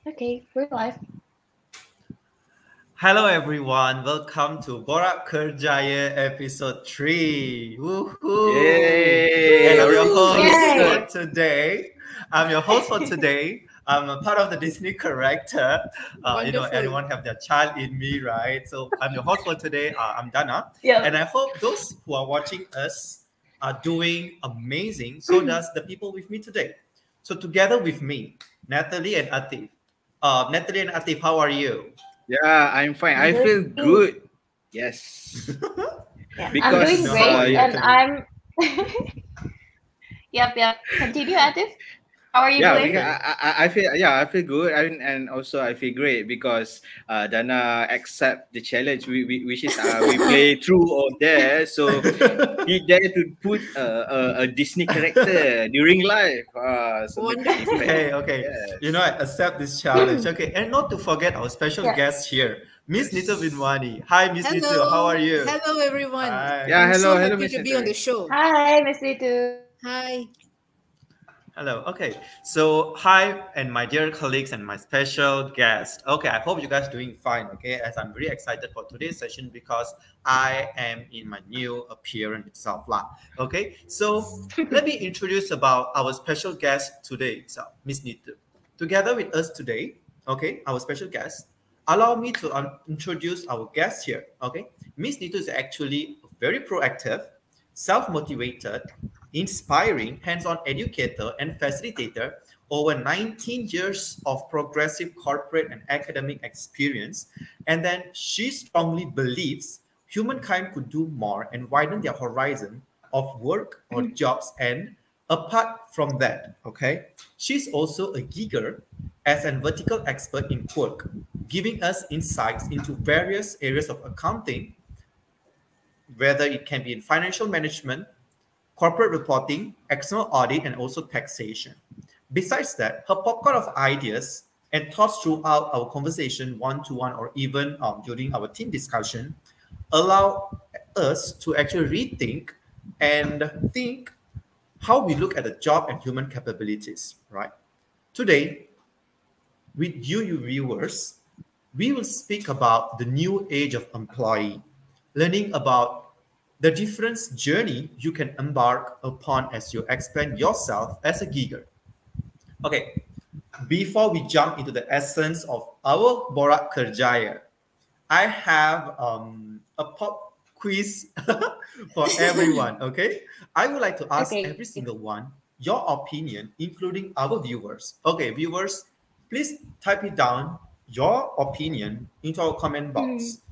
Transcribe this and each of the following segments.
Okay, we're live. Hello everyone, welcome to Borak Kerjaya episode 3. Woohoo! And I'm Yay! your host Yay! for today. I'm a part of the Disney character. Wonderful. Everyone have their child in me, right? So I'm your host for today. I'm Dana. Yep. And I hope those who are watching us are doing amazing. So does the people with me today. So together with me, Natalie and Atif. Natalie and Atif, how are you? Yeah, I'm fine. I feel good. Yes. Yeah, I'm Because doing No, how are great, you, and Natalie? I'm. Yep. Continue, Atif. How are you yeah, doing? because I feel good. And also I feel great because Dana accept the challenge which is we play through or dare. So he dare to put a Disney character during live. So make it different. Okay. Yes. I accept this challenge. Okay, and not to forget our special Yeah. guest here, Ms Neetu Yes. Binwani. Hi, Ms Neetu. How are Hello. you? Hello, everyone. Hi. Yeah, I'm so hello, happy Miss to be on the Natalie. show. Hi, Ms Neetu. Hi. Hello. Okay. So, hi, and my dear colleagues and my special guest. Okay, I hope you guys doing fine. Okay, as I'm very excited for today's session because I am in my new appearance itself lah. Okay, so let me introduce about our special guest today, so Miss Neetu. Together with us today, okay, our special guest. Allow me to introduce our guest here. Okay, Miss Neetu is actually very proactive, self-motivated, inspiring hands-on educator and facilitator, over 19 years of progressive corporate and academic experience. And then she strongly believes humankind could do more and widen their horizon of work or jobs. And apart from that, okay, she's also a giger as a vertical expert in work, giving us insights into various areas of accounting, whether it can be in financial management, corporate reporting, external audit, and also taxation. Besides that, her popcorn of ideas and thoughts throughout our conversation, one-to-one, or even during our team discussion, allow us to actually rethink and think how we look at the job and human capabilities, right? Today, with you viewers, we will speak about the new age of employee, learning about the different journey you can embark upon as you expand yourself as a giger. Okay, before we jump into the essence of our Borak Kerjaya, I have a pop quiz for everyone. Okay, I would like to ask Okay. every single one your opinion, including our viewers. Okay, viewers, please type it down your opinion into our comment box.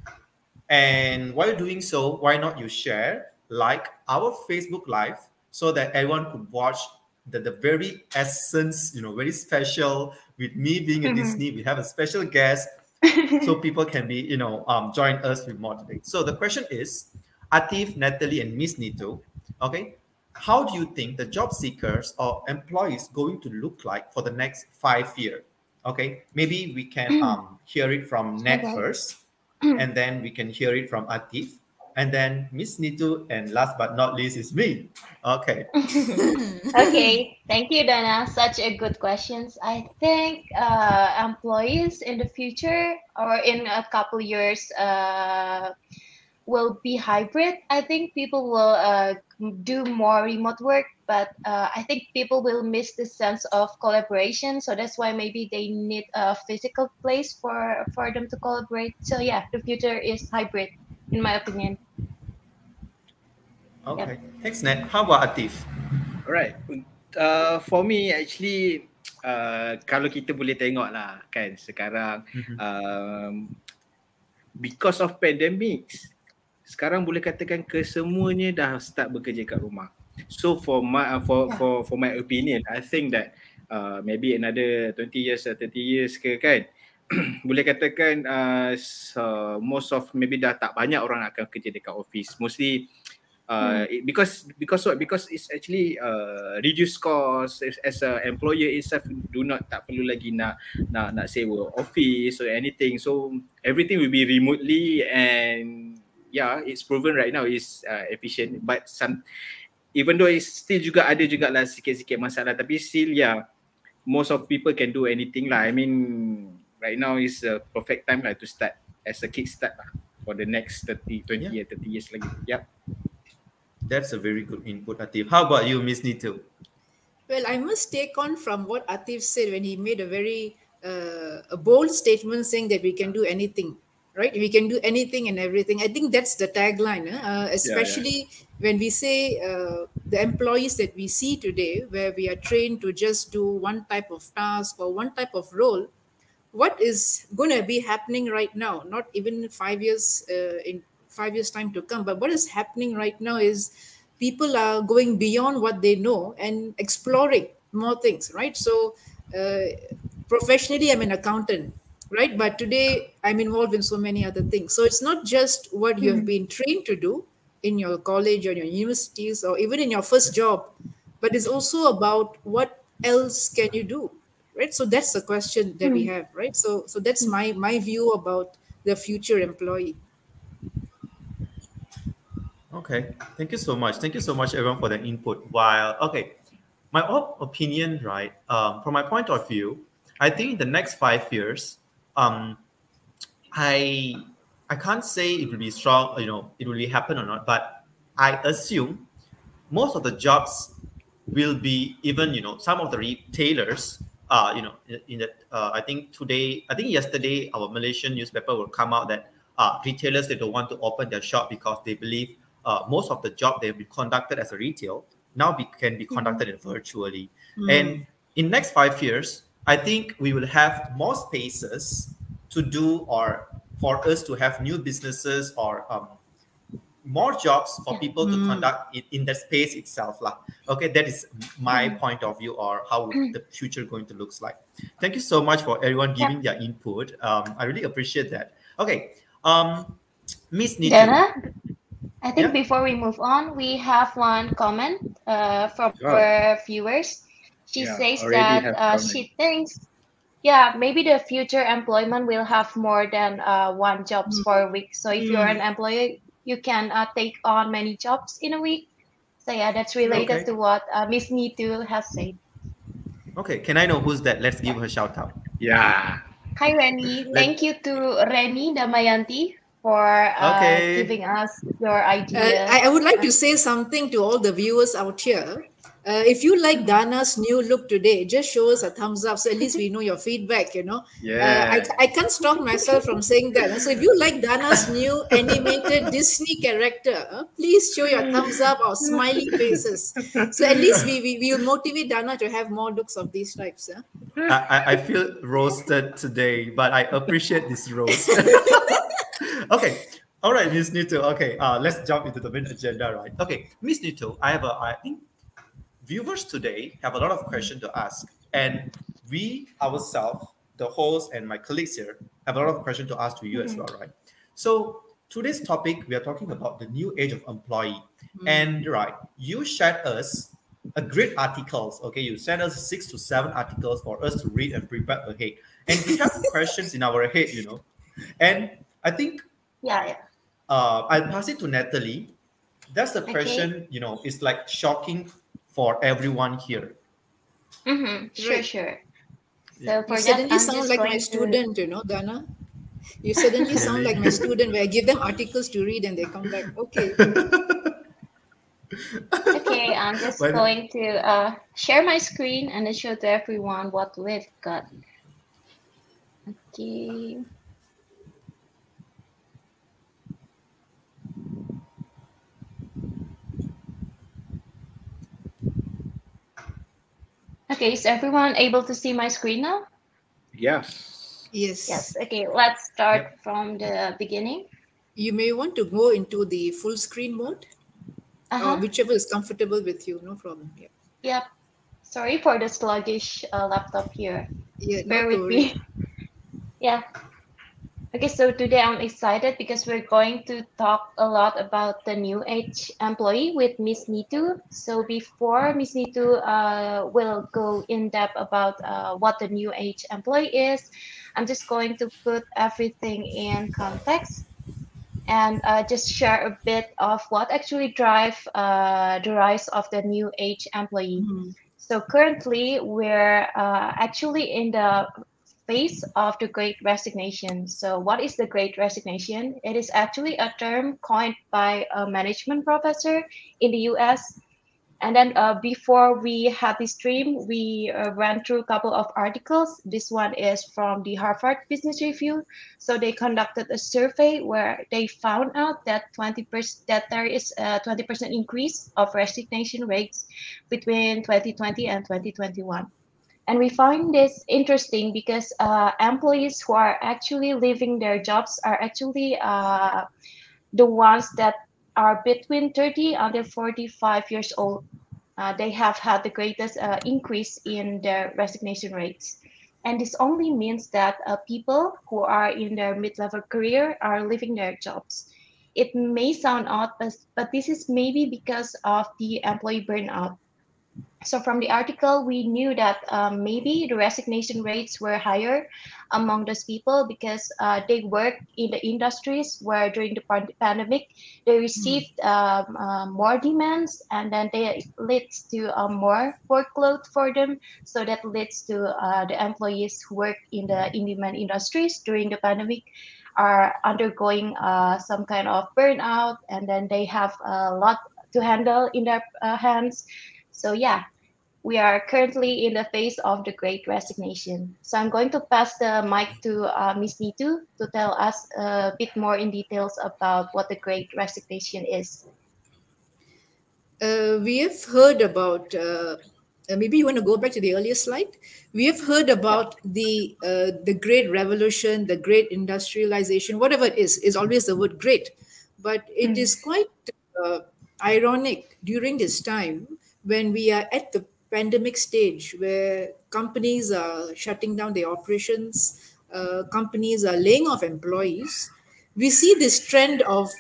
And while doing so, why not you share, like our Facebook Live so that everyone could watch the very essence, very special with me being a Disney. We have a special guest so people can be, join us with more today. So the question is, Atif, Natalie, and Miss Neetu, okay, how do you think the job seekers or employees going to look like for the next 5 years? Okay, maybe we can hear it from Nat Okay. first, and then we can hear it from Atif, and then Miss Neetu, and last but not least is me. Okay. Okay, thank you, Dana. Such a good questions. I think employees in the future or in a couple years will be hybrid. I think people will do more remote work, but I think people will miss the sense of collaboration. So that's why maybe they need a physical place for them to collaborate. So yeah, the future is hybrid, in my opinion. Okay. Thanks, Nat. How about Atif? Alright. For me actually kalau kita boleh tengok lah kan sekarang because of pandemics sekarang boleh katakan kesemuanya dah start bekerja kat rumah. So for my opinion, I think that maybe another 20 years or 30 years ke kan boleh katakan most of maybe dah tak banyak orang akan kerja dekat office. Mostly because what? Because it's actually reduce cost as a employer itself tak perlu lagi nak sewa office or anything. So everything will be remotely, and yeah, it's proven right now is efficient. But even though it's still ada juga lah sikit-sikit masalah, tapi still most of people can do anything lah. I mean, right now is a perfect time to start as a kickstart lah for the next 30, 20 or 30 years lagi. Yep. That's a very good input, Atif. How about you, Ms Neetu? Well, I must take on from what Atif said when he made a very a bold statement saying that we can do anything, right? We can do anything and everything. I think that's the tagline, especially when we say the employees that we see today, where we are trained to just do one type of task or one type of role. What is going to be happening right now, not even 5 years in 5 years time to come, but what is happening right now is people are going beyond what they know and exploring more things, right? So professionally, I'm an accountant, right? But today I'm involved in so many other things. So it's not just what you have been trained to do in your college or your universities or even in your first job, but it's also about what else can you do, right? So that's the question that we have, right? So that's my view about the future employee. Okay, thank you so much. Thank you so much, everyone, for the input. While my opinion, right? From my point of view, I think in the next 5 years, I can't say it will be strong. It will happen or not. But I assume most of the jobs will be even. Some of the retailers. In that, I think yesterday, our Malaysian newspaper will come out that retailers, they don't want to open their shop because they believe most of the job they've been conducted as a retail now can be conducted virtually. And in next 5 years, I think we will have more spaces to do, or for us to have new businesses, or more jobs for people to conduct in the space itself lah. Okay, that is my point of view, or how the future going to looks like. Thank you so much for everyone giving their input. I really appreciate that. Okay, Ms Neetu. Dana, I think before we move on, we have one comment from our viewers. She says that she thinks, maybe the future employment will have more than one jobs for a week. So if you're an employee, you can take on many jobs in a week. So that's related to what Ms Neetu has said. Okay, can I know who's that? Let's give her a shout out. Yeah. Hi, Reni. Thank you to Reni Damayanti for giving us your idea. I would like to say something to all the viewers out here. If you like Dana's new look today, just show us a thumbs up, so at least we know your feedback. I can't stop myself from saying that. So if you like Dana's new animated Disney character, please show your thumbs up or smiley faces. So at least we will motivate Dana to have more looks of these types. I feel roasted today, but I appreciate this roast. Okay. All right, Ms Neetu. Okay, let's jump into the main agenda, right? Okay, Ms Neetu, I think viewers today have a lot of questions to ask, and we ourselves, the host and my colleagues here, have a lot of questions to ask to you as well, right? So today's topic, we are talking about the new age of employee. And you shared us a great articles. Okay, you sent us 6 to 7 articles for us to read and prepare ahead. And we have questions in our head, And I think I'll pass it to Natalie. That's the question, it's like shocking for everyone here. Sure. So you suddenly sound like my student, Dana. You suddenly sound like my student where I give them articles to read and they come back. Okay. Okay, I'm just going to share my screen and then show to everyone what we've got. Okay. Okay, is everyone able to see my screen now? Yes. Yes. Okay, let's start from the beginning. You may want to go into the full screen mode, or whichever is comfortable with you. No problem. Yep. Sorry for the sluggish laptop here. Bear with me. Okay, so today I'm excited because we're going to talk a lot about the new age employee with Ms Neetu. So before Ms Neetu will go in depth about what the new age employee is, I'm just going to put everything in context and just share a bit of what actually drive the rise of the new age employee. So currently, we're actually in the phase of the Great Resignation. So, what is the Great Resignation? It is actually a term coined by a management professor in the US. And then before we had this stream, we ran through a couple of articles. This one is from the Harvard Business Review. So they conducted a survey where they found out that 20% that there is a 20% increase of resignation rates between 2020 and 2021. And we find this interesting because employees who are actually leaving their jobs are actually the ones that are between 30 and 45 years old. They have had the greatest increase in their resignation rates. And this only means that people who are in their mid-level career are leaving their jobs. It may sound odd, but this is maybe because of the employee burnout. So from the article, we knew that maybe the resignation rates were higher among those people because they work in the industries where during the pandemic they received more demands, and then they leads to more workload for them. So that leads to the employees who work in the in-demand industries during the pandemic are undergoing some kind of burnout, and then they have a lot to handle in their hands. So yeah, we are currently in the phase of the Great Resignation. So I'm going to pass the mic to Ms. Neetu to tell us a bit more in details about what the Great Resignation is. We have heard about, maybe you want to go back to the earlier slide. We have heard about the great revolution, the great industrialization, whatever it is always the word great. But it is quite ironic during this time when we are at the pandemic stage where companies are shutting down their operations, companies are laying off employees. We see this trend of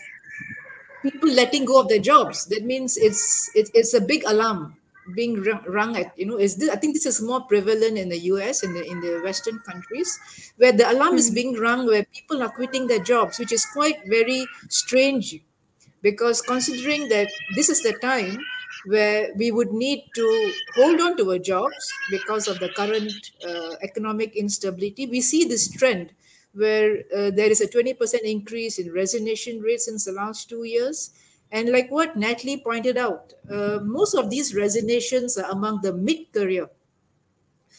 people letting go of their jobs. That means it's a big alarm being rung at. Is this? I think this is more prevalent in the US, in the Western countries, where the alarm is being rung, where people are quitting their jobs, which is quite very strange, because considering that this is the time where we would need to hold on to our jobs because of the current economic instability, we see this trend where there is a 20% increase in resignation rates since the last 2 years. And like what Natalie pointed out, most of these resignations are among the mid-career.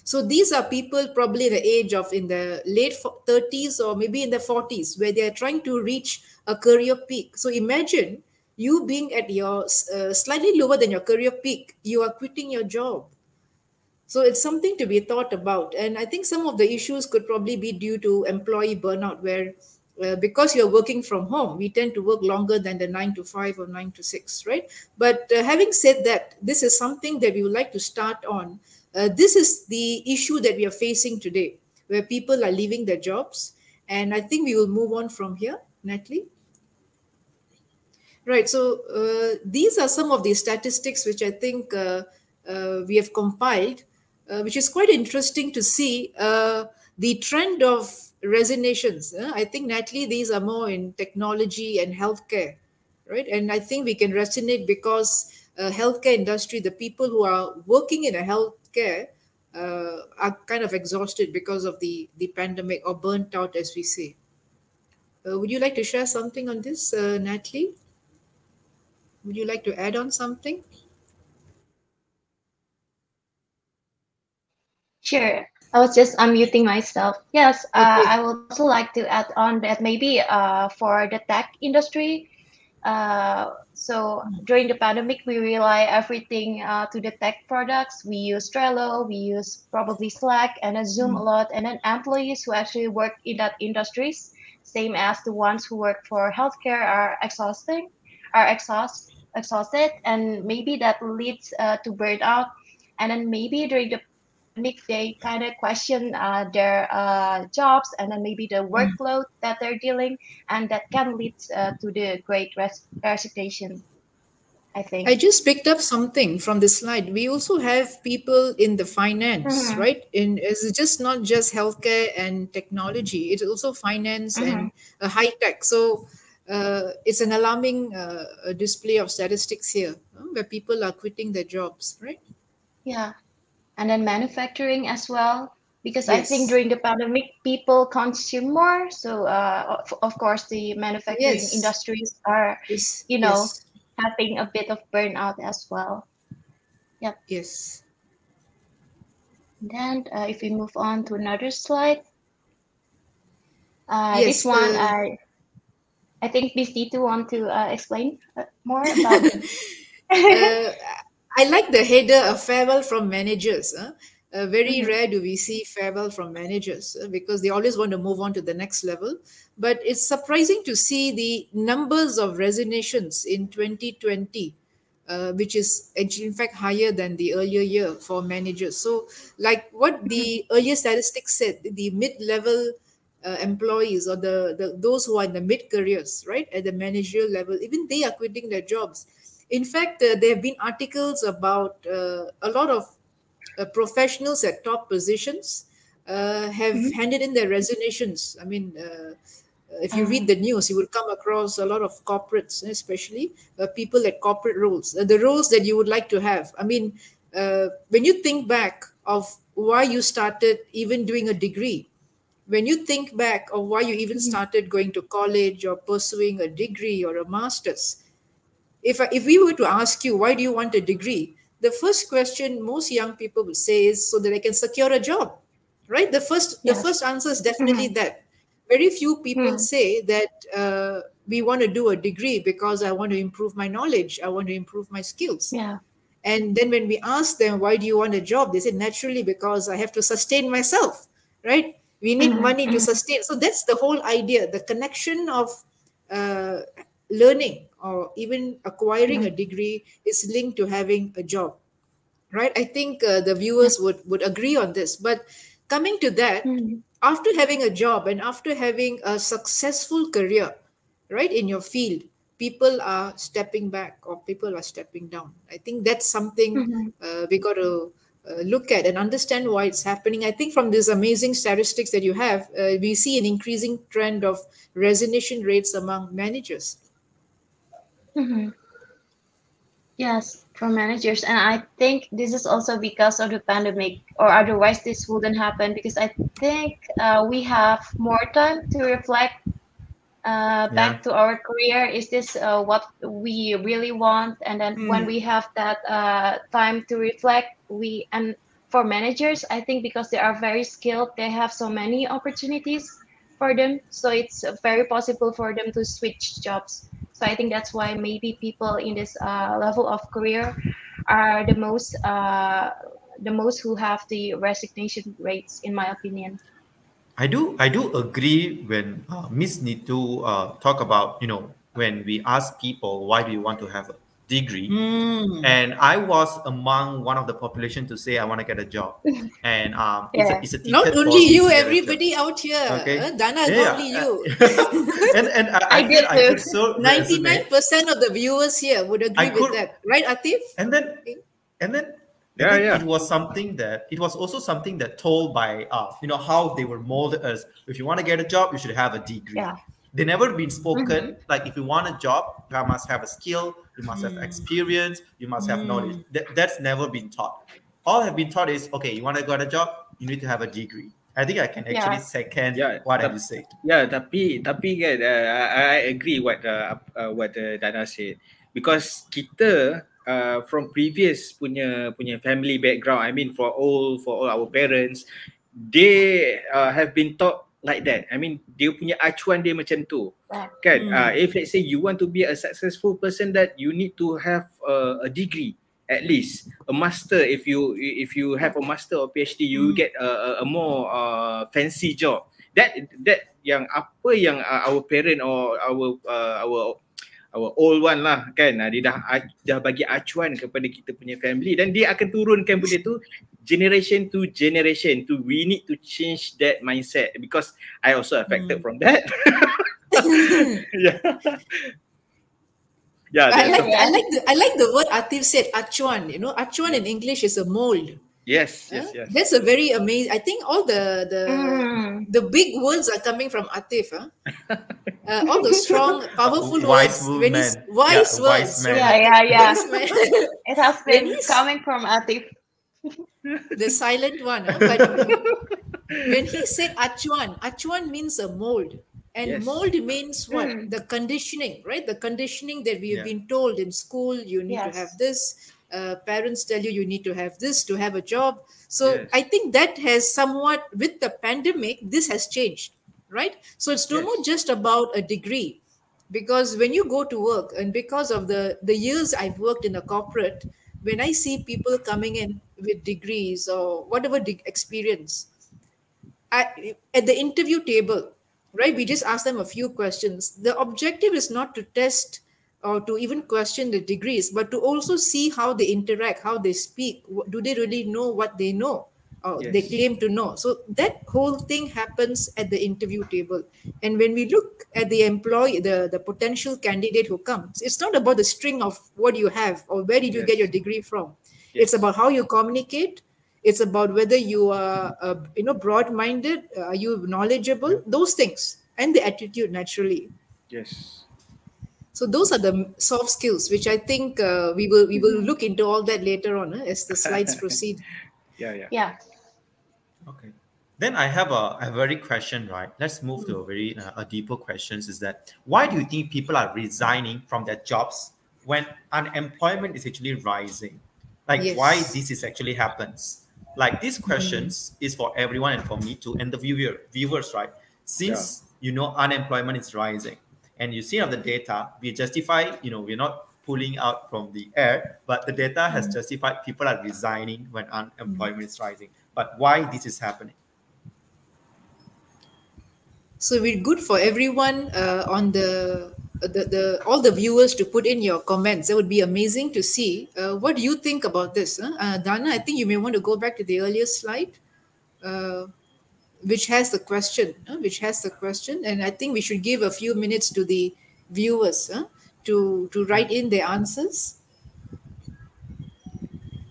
So these are people probably the age of in the late 30s or maybe in the 40s, where they are trying to reach a career peak. So imagine you being at your slightly lower than your career peak, you are quitting your job. So it's something to be thought about. And I think some of the issues could probably be due to employee burnout, where because you're working from home, we tend to work longer than the 9 to 5 or 9 to 6, right? But having said that, this is something that we would like to start on. This is the issue that we are facing today, where people are leaving their jobs. And I think we will move on from here, Natalie. Right. So these are some of the statistics which I think we have compiled, which is quite interesting to see the trend of resignations. I think, Natalie, these are more in technology and healthcare, right? And I think we can resonate because healthcare industry, the people who are working in a healthcare are kind of exhausted because of the pandemic, or burnt out, as we say. Would you like to share something on this, Natalie? Would you like to add on something? Sure. I was just unmuting myself. Yes, Okay. I would also like to add on that maybe for the tech industry, so during the pandemic, we rely everything to the tech products. We use Trello, we use probably Slack and a Zoom a lot. And then employees who actually work in that industries, same as the ones who work for healthcare, are exhausted, and maybe that leads to burnout. And then maybe during the pandemic, they kind of question their jobs, and then maybe the workload that they're dealing, and that can lead to the great resignation, I think. I just picked up something from the slide. We also have people in the finance, right? It's just not just healthcare and technology. It's also finance and high tech. So it's an alarming display of statistics here, where people are quitting their jobs, right? Yeah. and then manufacturing as well. Because I think Yes. during the pandemic, people consume more. So, of course, the manufacturing Yes. industries are, Yes. you know, Yes. having a bit of burnout as well. Yep. Yes. Then, if we move on to another slide, this Yes. one, I think Ms. Neetu want to explain more about. uh, I like the header, a farewell from managers. Very Mhm, rare do we see farewell from managers because they always want to move on to the next level. But it's surprising to see the numbers of resignations in 2020, which is actually, in fact, higher than the earlier year for managers. So, like what mhm, the earlier statistics said, the mid-level employees or those who are in the mid careers, right, at the managerial level, even they are quitting their jobs. In fact, there have been articles about a lot of professionals at top positions have mhm. handed in their resignations. I mean, if you read Uh, the news, you will come across a lot of corporates, especially people at corporate roles, the roles that you would like to have. I mean, when you think back of why you started even doing a degree, when you think back of why you even mhm, started going to college or pursuing a degree or a master's, if we were to ask you why do you want a degree, the first question most young people would say is so that I can secure a job, right? The first yes. answer is definitely Mhm, that. Very few people mhm, say that we want to do a degree because I want to improve my knowledge, I want to improve my skills. yeah. And then when we ask them, why do you want a job? They say, naturally, because I have to sustain myself, right? We need Mhm, money to mhm, sustain. So that's the whole idea. The connection of uh, learning or even acquiring a mhm, degree is linked to having a job, right? I think the yeah. viewers would agree on this. But coming to that, Mhm, after having a job and after having a successful career, right, in your field, people are stepping back or people are stepping down. I think that's something mhm, we got to look at and understand why it's happening. I think from these amazing statistics that you have, we see an increasing trend of resignation rates among managers. mhm. Yes, for managers. And I think this is also because of the pandemic, or otherwise this wouldn't happen because I think we have more time to reflect Yeah. back to our career. Is this what we really want? And then when Mm. we have that time to reflect, and for managers, I think because they are very skilled, they have so many opportunities for them. So it's very possible for them to switch jobs. So I think that's why maybe people in this level of career are the most who have the resignation rates, in my opinion. I do agree when Ms. Neetu talk about, when we ask people why do you want to have a degree, Mm. and I was among one of the population to say I want to get a job, and it's a Yeah. it's a Not ticket only for me you, to get a job. everybody out here. Okay, Dana, yeah, not only you. and I I feel did I too. could so resonate. 99% of the viewers here would I agree with could, that. Right, Atif? and then and then and Yeah, then yeah. it was also something that told by how they were molded us. If you want to get a job, you should have a degree. Yeah. They never been Mhm. spoken like if you want a job, you must have a skill, you must have experience, you must have knowledge. Mm. That's never been taught. All have been taught is, okay, you want to get a job, you need to have a degree. I think I can actually Yeah. second Yeah, what have you said. tapi kan, I agree what Dana said, because kita from previous punya family background, I mean for all our parents, they have been taught like that. I mean dia punya acuan dia macam tu Yeah. kan. Mm. If let's say you want to be a successful person, that you need to have a degree, at least a master. If you have a master or PhD, you Mm. get a more fancy job. That yang apa yang our parent or our old one lah kan, dia dah bagi acuan kepada kita punya family, dan dia akan turunkan benda tu generation to generation. We need to change that mindset, because I also affected Mm. from that. Yeah. Yeah, I that's like something. I Yeah. like the I like the word Atif said, acuan. You know, acuan in English is a mold. Yes. That's a very amazing. I think all Mm. the big words are coming from Atif. Huh? All the strong, powerful Wise words, when he's woman, yeah, wise a wise words from man. Yeah, Atif. yeah, yeah. Wise man. It has when been he's coming from Atif. The silent one. But when he said achuan, achuan means a mold. And Yes. mold means what? Mm, The conditioning, right? The conditioning that we have Yeah. been told in school, you need to have yes. this. Parents tell you need to have this to have a job. So I Yes. think that has somewhat, with the pandemic, this has changed, right? So it's no more Yes. just about a degree, because when you go to work, and because of the years I've worked in a corporate, when I see people coming in with degrees or whatever experience, at the interview table, right? We just ask them a few questions. The objective is not to test or to even question the degrees, but to also see how they interact, how they speak. Do they really know what they know? Or they Yes. claim to know. So that whole thing happens at the interview table. And when we look at the employee, the potential candidate who comes, it's not about the string of what you have or where did you get your Yes. degree from. It's Yes. about how you communicate. It's about whether you are broad-minded, are you knowledgeable, Yeah. those things, and the attitude naturally. Yes. So those are the soft skills, which I think we will Mhm. look into all that later on, as the slides proceed. Yeah. Yeah. Yeah. Okay. Then I have a very question, right? Let's move to Mm. a very a deeper questions. Is that why do you think people are resigning from their jobs when unemployment is actually rising? Like why Yes. this is actually happens? Like these Mm. questions is for everyone and for me too, and the viewers, right? Yeah. Since unemployment is rising, and you see on the data, we justify, we're not pulling out from the air, but the data has Mm. justified people are resigning when Mm. unemployment is rising. But why this is happening? So we're good for everyone on the all the viewers to put in your comments. That would be amazing to see. What do you think about this, huh? Dana? I think you may want to go back to the earlier slide, uh, which has the question, and I think we should give a few minutes to the viewers, to Yeah. write in their answers.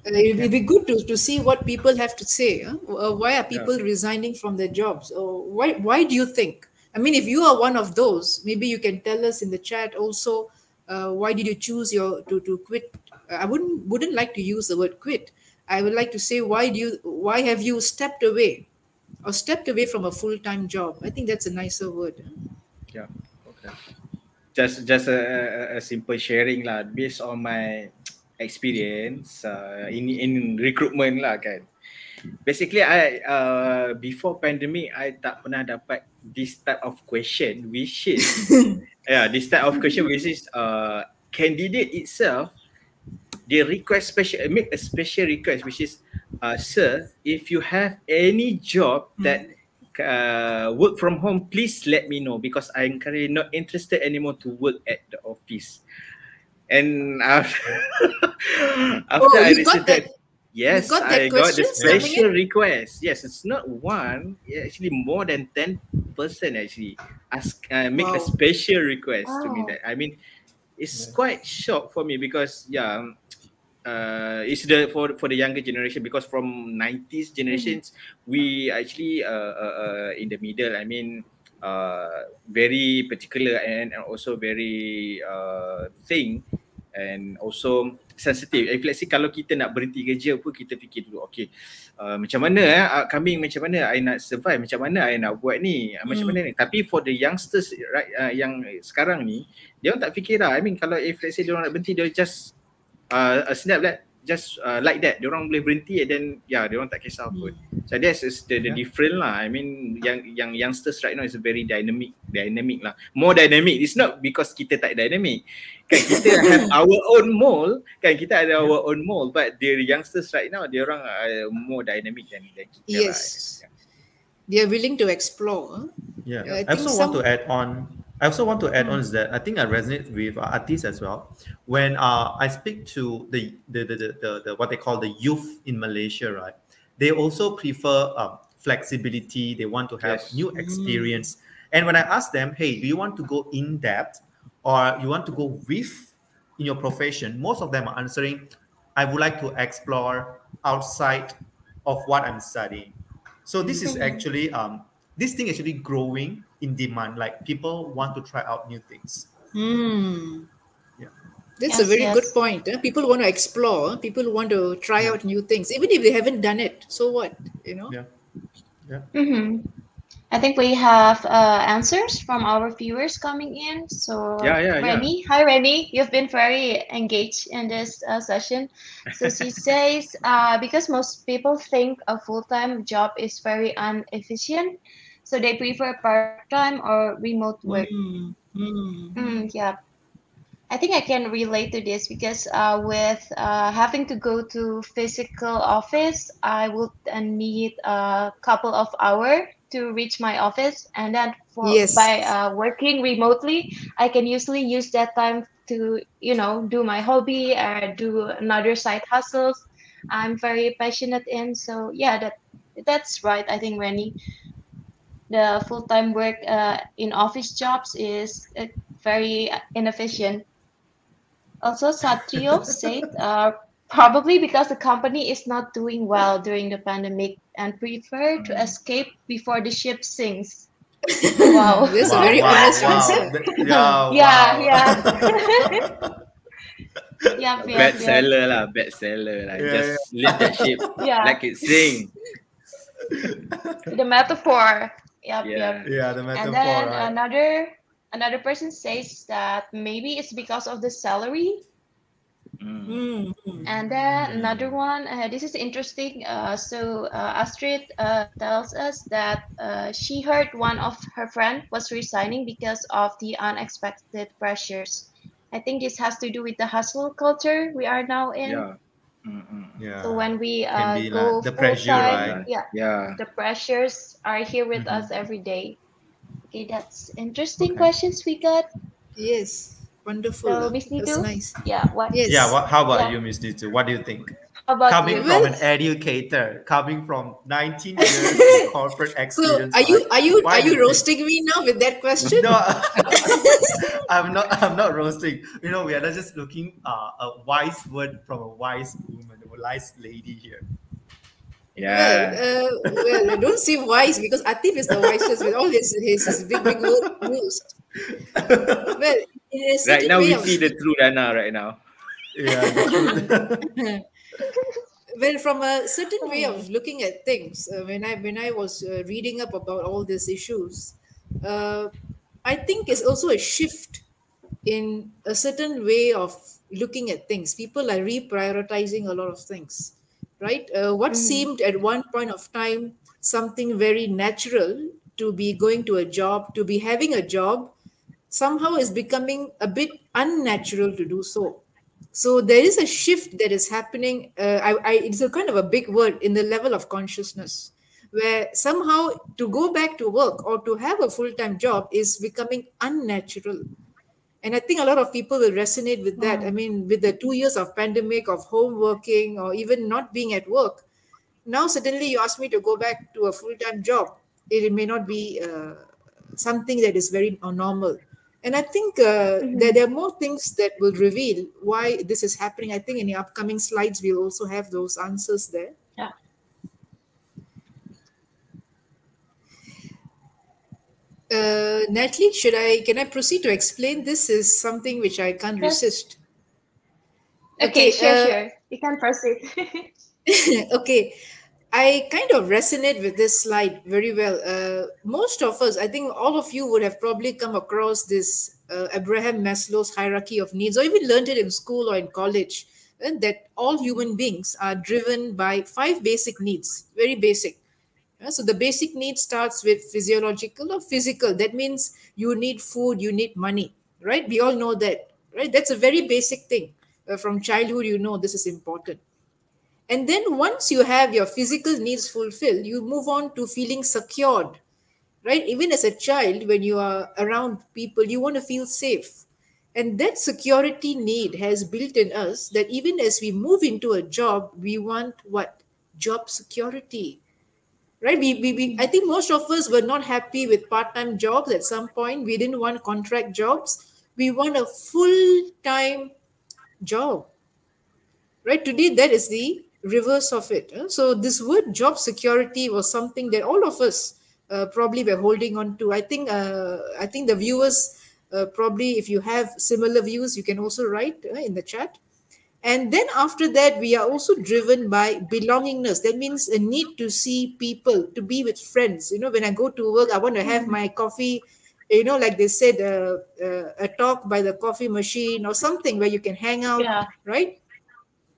It Yeah. will be good to see what people have to say. Huh? Why are Yeah. people resigning from their jobs? Or why do you think? I mean, if you are one of those, maybe you can tell us in the chat also. Why did you choose to quit? I wouldn't like to use the word quit. I would like to say, why have you stepped away, or stepped away from a full time job? I think that's a nicer word. Huh? Yeah. Okay. Just a simple sharing lah, based on my experience in recruitment lah kan. Basically, I before pandemic, I tak pernah dapat this type of question, which is this type of question, which is candidate itself, they request special, make a special request, which is sir, if you have any job that work from home, please let me know, because I'm currently not interested anymore to work at the office. And after Oh, I received that, you yes, got that I got the questions coming in? special request. Yes, it's not one, actually more than 10% actually make a Wow. special request to me. Oh. That, I mean, it's Yeah. quite shock for me, because it's the for the younger generation, because from 90s Mhm. generations we actually in the middle. I mean, very particular, and also very thing, and also sensitive. If let's say kalau kita nak berhenti kerja pun, kita fikir dulu, okay, macam mana kami, macam mana I nak survive, macam mana I nak buat ni, macam mana ni. Tapi for the youngsters, right, yang sekarang ni, dia orang tak fikir lah. I mean, kalau if let's say dia orang nak berhenti, dia just a snap that, just like that, dia orang boleh berhenti, and then dia orang tak kisah pun. So that's is the Yeah. different lah. I mean, yang youngsters right now is very dynamic lah, more dynamic. It's not because kita tak dynamic kan, kita have our own mold kan, kita ada our own mold, but the youngsters right now, dia orang more dynamic than kita lah. Yes. They are willing to explore. Huh? Yeah. I I think also want to add on. Is that I think I resonate with artists as well. When I speak to the what they call the youth in Malaysia, right? They also prefer flexibility. They want to have Yes. new experience. And when I ask them, hey, do you want to go in depth or you want to go with in your profession? Most of them are answering, I would like to explore outside of what I'm studying. So this is actually this thing actually growing in demand. Like people want to try out new things. Hmm. Yeah. That's a Yes, very good yes. point. People want to explore. People want to try out new things, even if they haven't done it. So what? Yeah. Yeah. Mm-hmm. I think we have answers from our viewers coming in. So, Yeah. Remy, hi Remy, you've been very engaged in this session. So she says, because most people think a full-time job is very inefficient, so they prefer part-time or remote work. Mm, mm, Yeah, I think I can relate to this because with having to go to physical office, I would need a couple of hours to reach my office, and then for yes. by working remotely, I can usually use that time to do my hobby or do another side hustles I'm very passionate in. So yeah, that's right. I think Rennie, the full-time work in office jobs is very inefficient. Also, Satrio said probably because the company is not doing well during the pandemic and prefer to escape before the ship sinks. Oh, wow. That's a Wow, very wow, honest wow. answer. Yeah, Yeah, wow. yeah. Yep, yep, Bad yep. seller lah, bad seller lah. Yeah, Just lift that ship Yeah, like it sing. the metaphor. Yep, yep. Yeah. yeah, the And metaphor, then right? another person says that maybe it's because of the salary. Mm. Mm, mm. And then another one, this is interesting. Astrid tells us that she heard one of her friend was resigning because of the unexpected pressures. I think this has to do with the hustle culture we are now in. Yeah. So Yeah. when we Can be go like the full pressure, time, right? Yeah. yeah, Yeah. the pressures are here with Mm-hmm. us every day. Okay, that's interesting Okay. questions we got. Yes. Wonderful. So Miss That's Nitu, nice. yeah, what? Yeah, Yes. how about Yeah, you, Ms Neetu? What do you think? how about Coming you? from Well, an educator, coming from 19 years in corporate so experience, are you right? are you are Why do you you think? roasting me now with that question? No, I'm not roasting. We are not just looking a wise word from a wise woman, a wise lady here. Well, Yeah. well, don't say wise because Atif is the wisest with all his big big word used. Well, in a Right certain now way we of see the true Dana right now. Yeah, the truth. well, from a certain way Oh. of looking at things, when I was reading up about all these issues, uh, I think it's also a shift in a certain way of looking at things. People are reprioritizing a lot of things, right? What Mm-hmm. seemed at one point of time something very natural, to be going to a job, to be having a job, somehow is becoming a bit unnatural to do so. So there is a shift that is happening. It's a kind of a big word in the level of consciousness, where somehow to go back to work or to have a full-time job is becoming unnatural. And I think a lot of people will resonate with that. I Mm-hmm. mean, with the 2 years of pandemic, of home working, or even not being at work, now suddenly you ask me to go back to a full-time job. It may not be something that is very normal. And I think that Mm-hmm. there are more things that will reveal why this is happening. I think in the upcoming slides, we'll also have those answers there. Yeah. Natalie, can I proceed to explain? This is something which I can't Yes. resist. Okay, Okay, sure, sure. You can proceed. okay. I kind of resonate with this slide very well. Most of us, I think all of you would have probably come across this Abraham Maslow's hierarchy of needs, or even learned it in school or in college, and that all human beings are driven by five basic needs, very basic. So the basic need starts with physiological or physical. That means you need food, you need money, right? We all know that, right? That's a very basic thing. From childhood, you know this is important. And then once you have your physical needs fulfilled, you move on to feeling secured, right? Even as a child, when you are around people, you want to feel safe. And that security need has built in us that even as we move into a job, we want what? Job security, right? I think most of us were not happy with part-time jobs at some point. We didn't want contract jobs. We want a full-time job, right? Today that is the reverse of it. So this word job security was something that all of us probably were holding on to. I think the viewers Probably if you have similar views, you can also write in the chat. And then after that, we are also driven by belongingness. That means a need to see people, to be with friends. When I go to work, I want to have my coffee, like they said, a talk by the coffee machine or something where you can hang out, Yeah. right?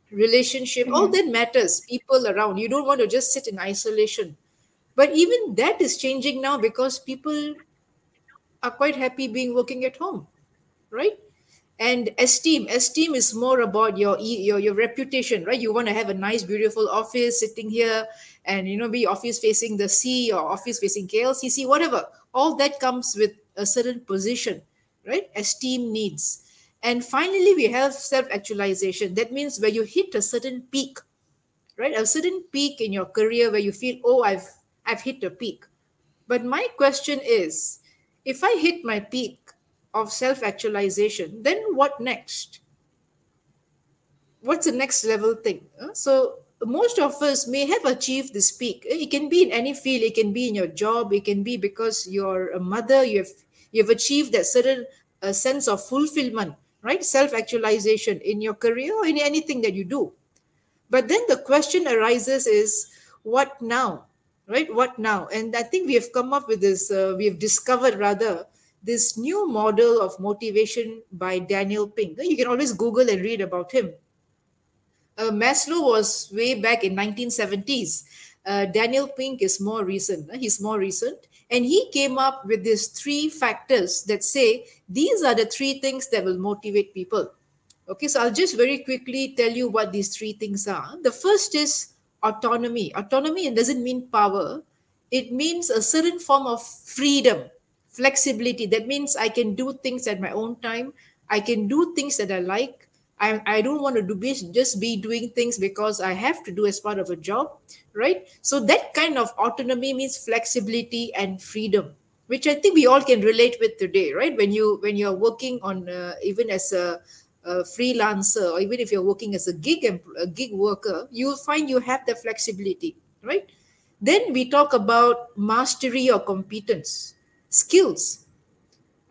Relationship, all Mhm. that matters, people around. You don't want to just sit in isolation. But even that is changing now because people are quite happy being working at home, right? And esteem is more about your reputation, right? You want to have a nice beautiful office sitting here, and be office facing the sea or office facing KLCC, whatever. All that comes with a certain position, right? Esteem needs. And finally, we have self-actualization. That means where you hit a certain peak, right? A certain peak in your career where you feel, oh, I've hit a peak. But my question is, if I hit my peak of self-actualization, then what next? What's the next level thing? So most of us may have achieved this peak. It can be in any field. It can be in your job. It can be because you're a mother. You've achieved that certain sense of fulfillment, right? Self-actualization in your career or in anything that you do. But then the question arises is, what now? Right? What now? And I think we have come up with this, we have discovered rather, this new model of motivation by Daniel Pink. You can always Google and read about him. Maslow was way back in 1970s. Daniel Pink is more recent. He's more recent. And he came up with these three factors that say these are the three things that will motivate people. Okay, so I'll just very quickly tell you what these three things are. The first is autonomy. Autonomy, it doesn't mean power, it means a certain form of freedom, flexibility. That means I can do things at my own time, I can do things that I like. I don't want to just be doing things because I have to do as part of a job, right? So that kind of autonomy means flexibility and freedom, which I think we all can relate with today, right? When you're working on even as a freelancer, or even if you're working as a gig worker, you'll find you have the flexibility, right? Then we talk about mastery or competence, skills.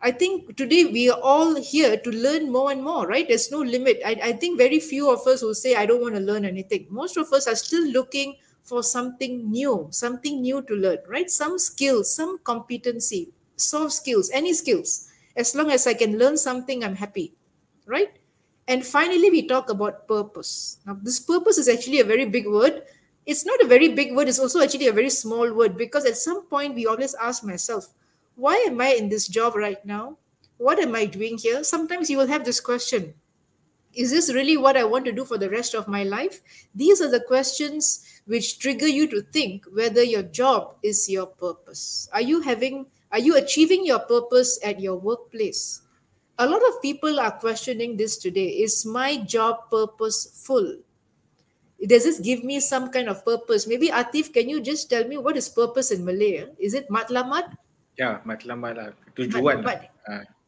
I think today we are all here to learn more and more, right? There's no limit. I think very few of us will say, I don't want to learn anything. Most of us are still looking for something new to learn, right? Some skills, some competency, soft skills, any skills. As long as I can learn something, I'm happy, right? And finally, we talk about purpose. Now, this purpose is actually a very big word. It's not a very big word, it's also actually a very small word, because at some point we always ask myself, why am I in this job right now? What am I doing here? Sometimes you will have this question, is this really what I want to do for the rest of my life? These are the questions which trigger you to think whether your job is your purpose. Are you achieving your purpose at your workplace? A lot of people are questioning this today. Is my job purposeful? Does this give me some kind of purpose? Maybe Atif, can you just tell me what is purpose in Malay? Is it matlamat? Ya, matlamat lah. Mat, Tujuan lah. mat,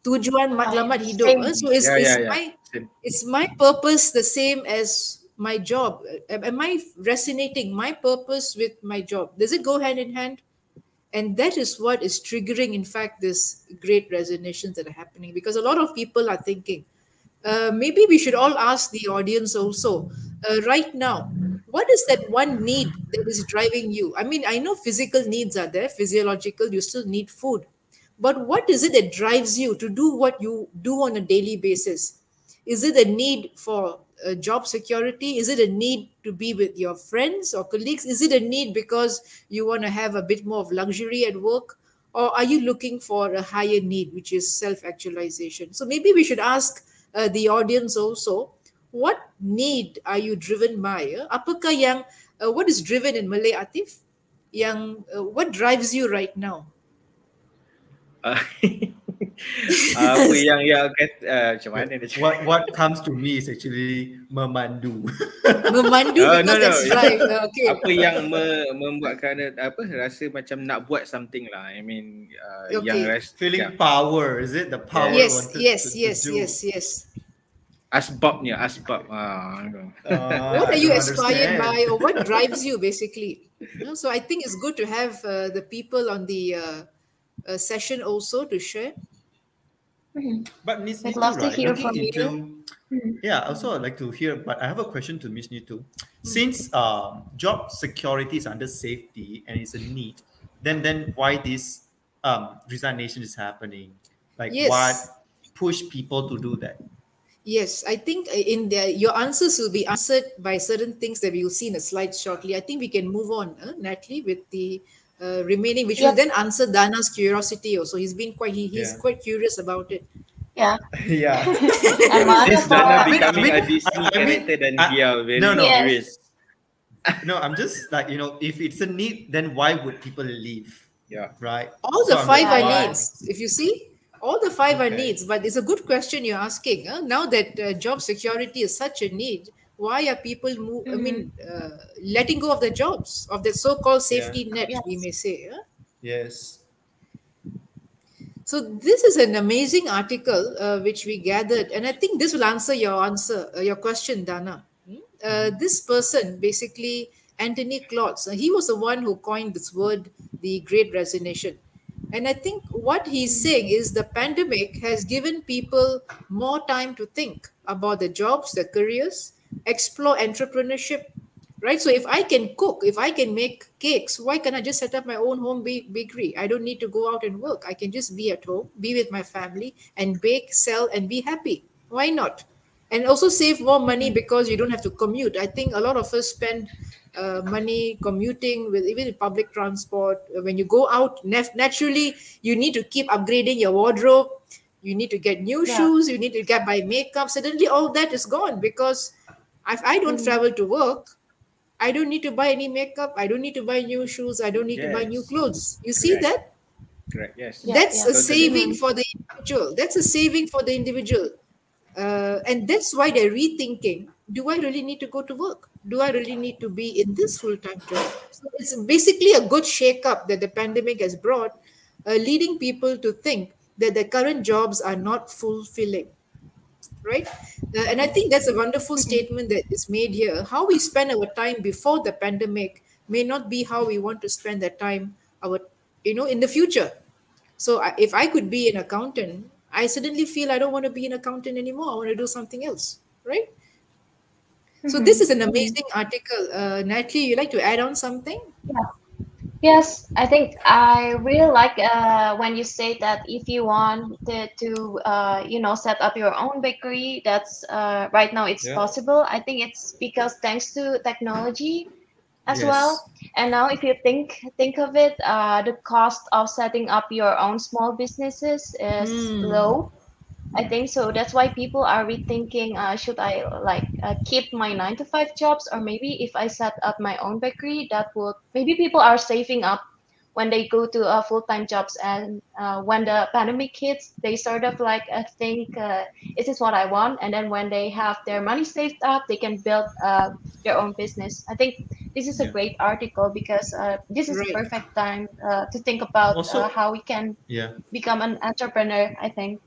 tujuan matlamat hidup. Same. So is, Ya, is ya, ya. my Same. is my purpose the same as my job? Am I resonating my purpose with my job? Does it go hand in hand? And that is what is triggering, in fact, this great resignations that are happening, because a lot of people are thinking, maybe we should all ask the audience also, right now, what is that one need that is driving you? I mean, I know physical needs are there, physiological, you still need food. But what is it that drives you to do what you do on a daily basis? Is it a need for job security? Is it a need to be with your friends or colleagues? Is it a need because you want to have a bit more of luxury at work? Or are you looking for a higher need, which is self actualization? So maybe we should ask the audience also, what need are you driven by? Apakah yang, what is driven in Malay, Atif? What drives you right now? Ah, apa yang kata, macam mana dia cakap? What comes to me is actually memandu. Memandu, Oh, because no. that's right. Okay. Apa yang membuatkan rasa macam nak buat something lah. I mean, yang Okay. Feeling power, is it? The power Yes, wanted yes, to yes, do. yes. asbabnya. What are you don't inspired understand. by, or what drives you basically? So I think it's good to have the people on the session also to share. But Ms. We'd Neetu, love to right? hear Looking from you. into yeah, also I'd like to hear, but I have a question to Ms. Neetu. Since job security is under safety and it's a need, then why this resignation is happening? Like Yes. what push people to do that? Yes, I think in your answers will be answered by certain things that we will see in a slide shortly. I think we can move on, Natalie, with the remaining, which will Yep. then answer Dana's curiosity also. He's been he's Yeah. quite curious about it. Yeah. Yeah. And Is Mara this for Dana I mean, I becoming mean, a Disney I mean, character dan I- dia very no, no. yes. curious? No, I'm just like, if it's a need, then why would people leave? Yeah. Right. All So the I'm five just Yeah, are yeah. wondering. needs. If you see, all the five are Okay. needs. But it's a good question you're asking. Now that job security is such a need, why are people letting go of their jobs, of the so-called Yeah. safety net, we Yes. may say? Yes. So this is an amazing article which we gathered, and I think this will your question, Dana. This person, basically Anthony Klotz, he was the one who coined this word, the Great Resignation. And I think what he's saying is the pandemic has given people more time to think about their jobs, their careers, explore entrepreneurship, right? So if I can cook, if I can make cakes, why can't I just set up my own home bakery? I don't need to go out and work. I can just be at home, be with my family, and bake, sell, and be happy. Why not? And also save more money because you don't have to commute. I think a lot of us spend money commuting with even public transport. When you go out, naturally you need to keep upgrading your wardrobe. You need to get new Yeah. shoes. You need to get buy makeup. Suddenly, all that is gone because if I don't travel to work, I don't need to buy any makeup. I don't need to buy new shoes. I don't need to buy new Yes. clothes. You see Correct. that? Correct. Yes. Yeah, That's yeah. a Totally. saving for the individual. That's a saving for the individual. And that's why they're rethinking, do I really need to go to work? Do I really need to be in this full-time job? So it's basically a good shake-up that the pandemic has brought, leading people to think that their current jobs are not fulfilling, right? And I think that's a wonderful statement that is made here. How we spend our time before the pandemic may not be how we want to spend that time in the future. So if I could be an accountant, I suddenly feel I don't want to be an accountant anymore. I want to do something else, right? So this is an amazing article. Natalie, you like to add on something? Yeah. Yes, I think I really like when you say that if you wanted to, set up your own bakery, that's right now it's Yeah. possible. I think it's because thanks to technology as well. Yes. And now, if you think of it, the cost of setting up your own small businesses is Hmm. low. I think so. That's why people are rethinking, should I keep my 9 to 5 jobs, or maybe if I set up my own bakery, that would maybe people are saving up when they go to full-time jobs, and when the pandemic hits, they sort of think, is this what I want? And then when they have their money saved up, they can build their own business. I think this is a Yeah. great article because this is a Right. perfect time to think about Also, how we can yeah. become an entrepreneur, I think.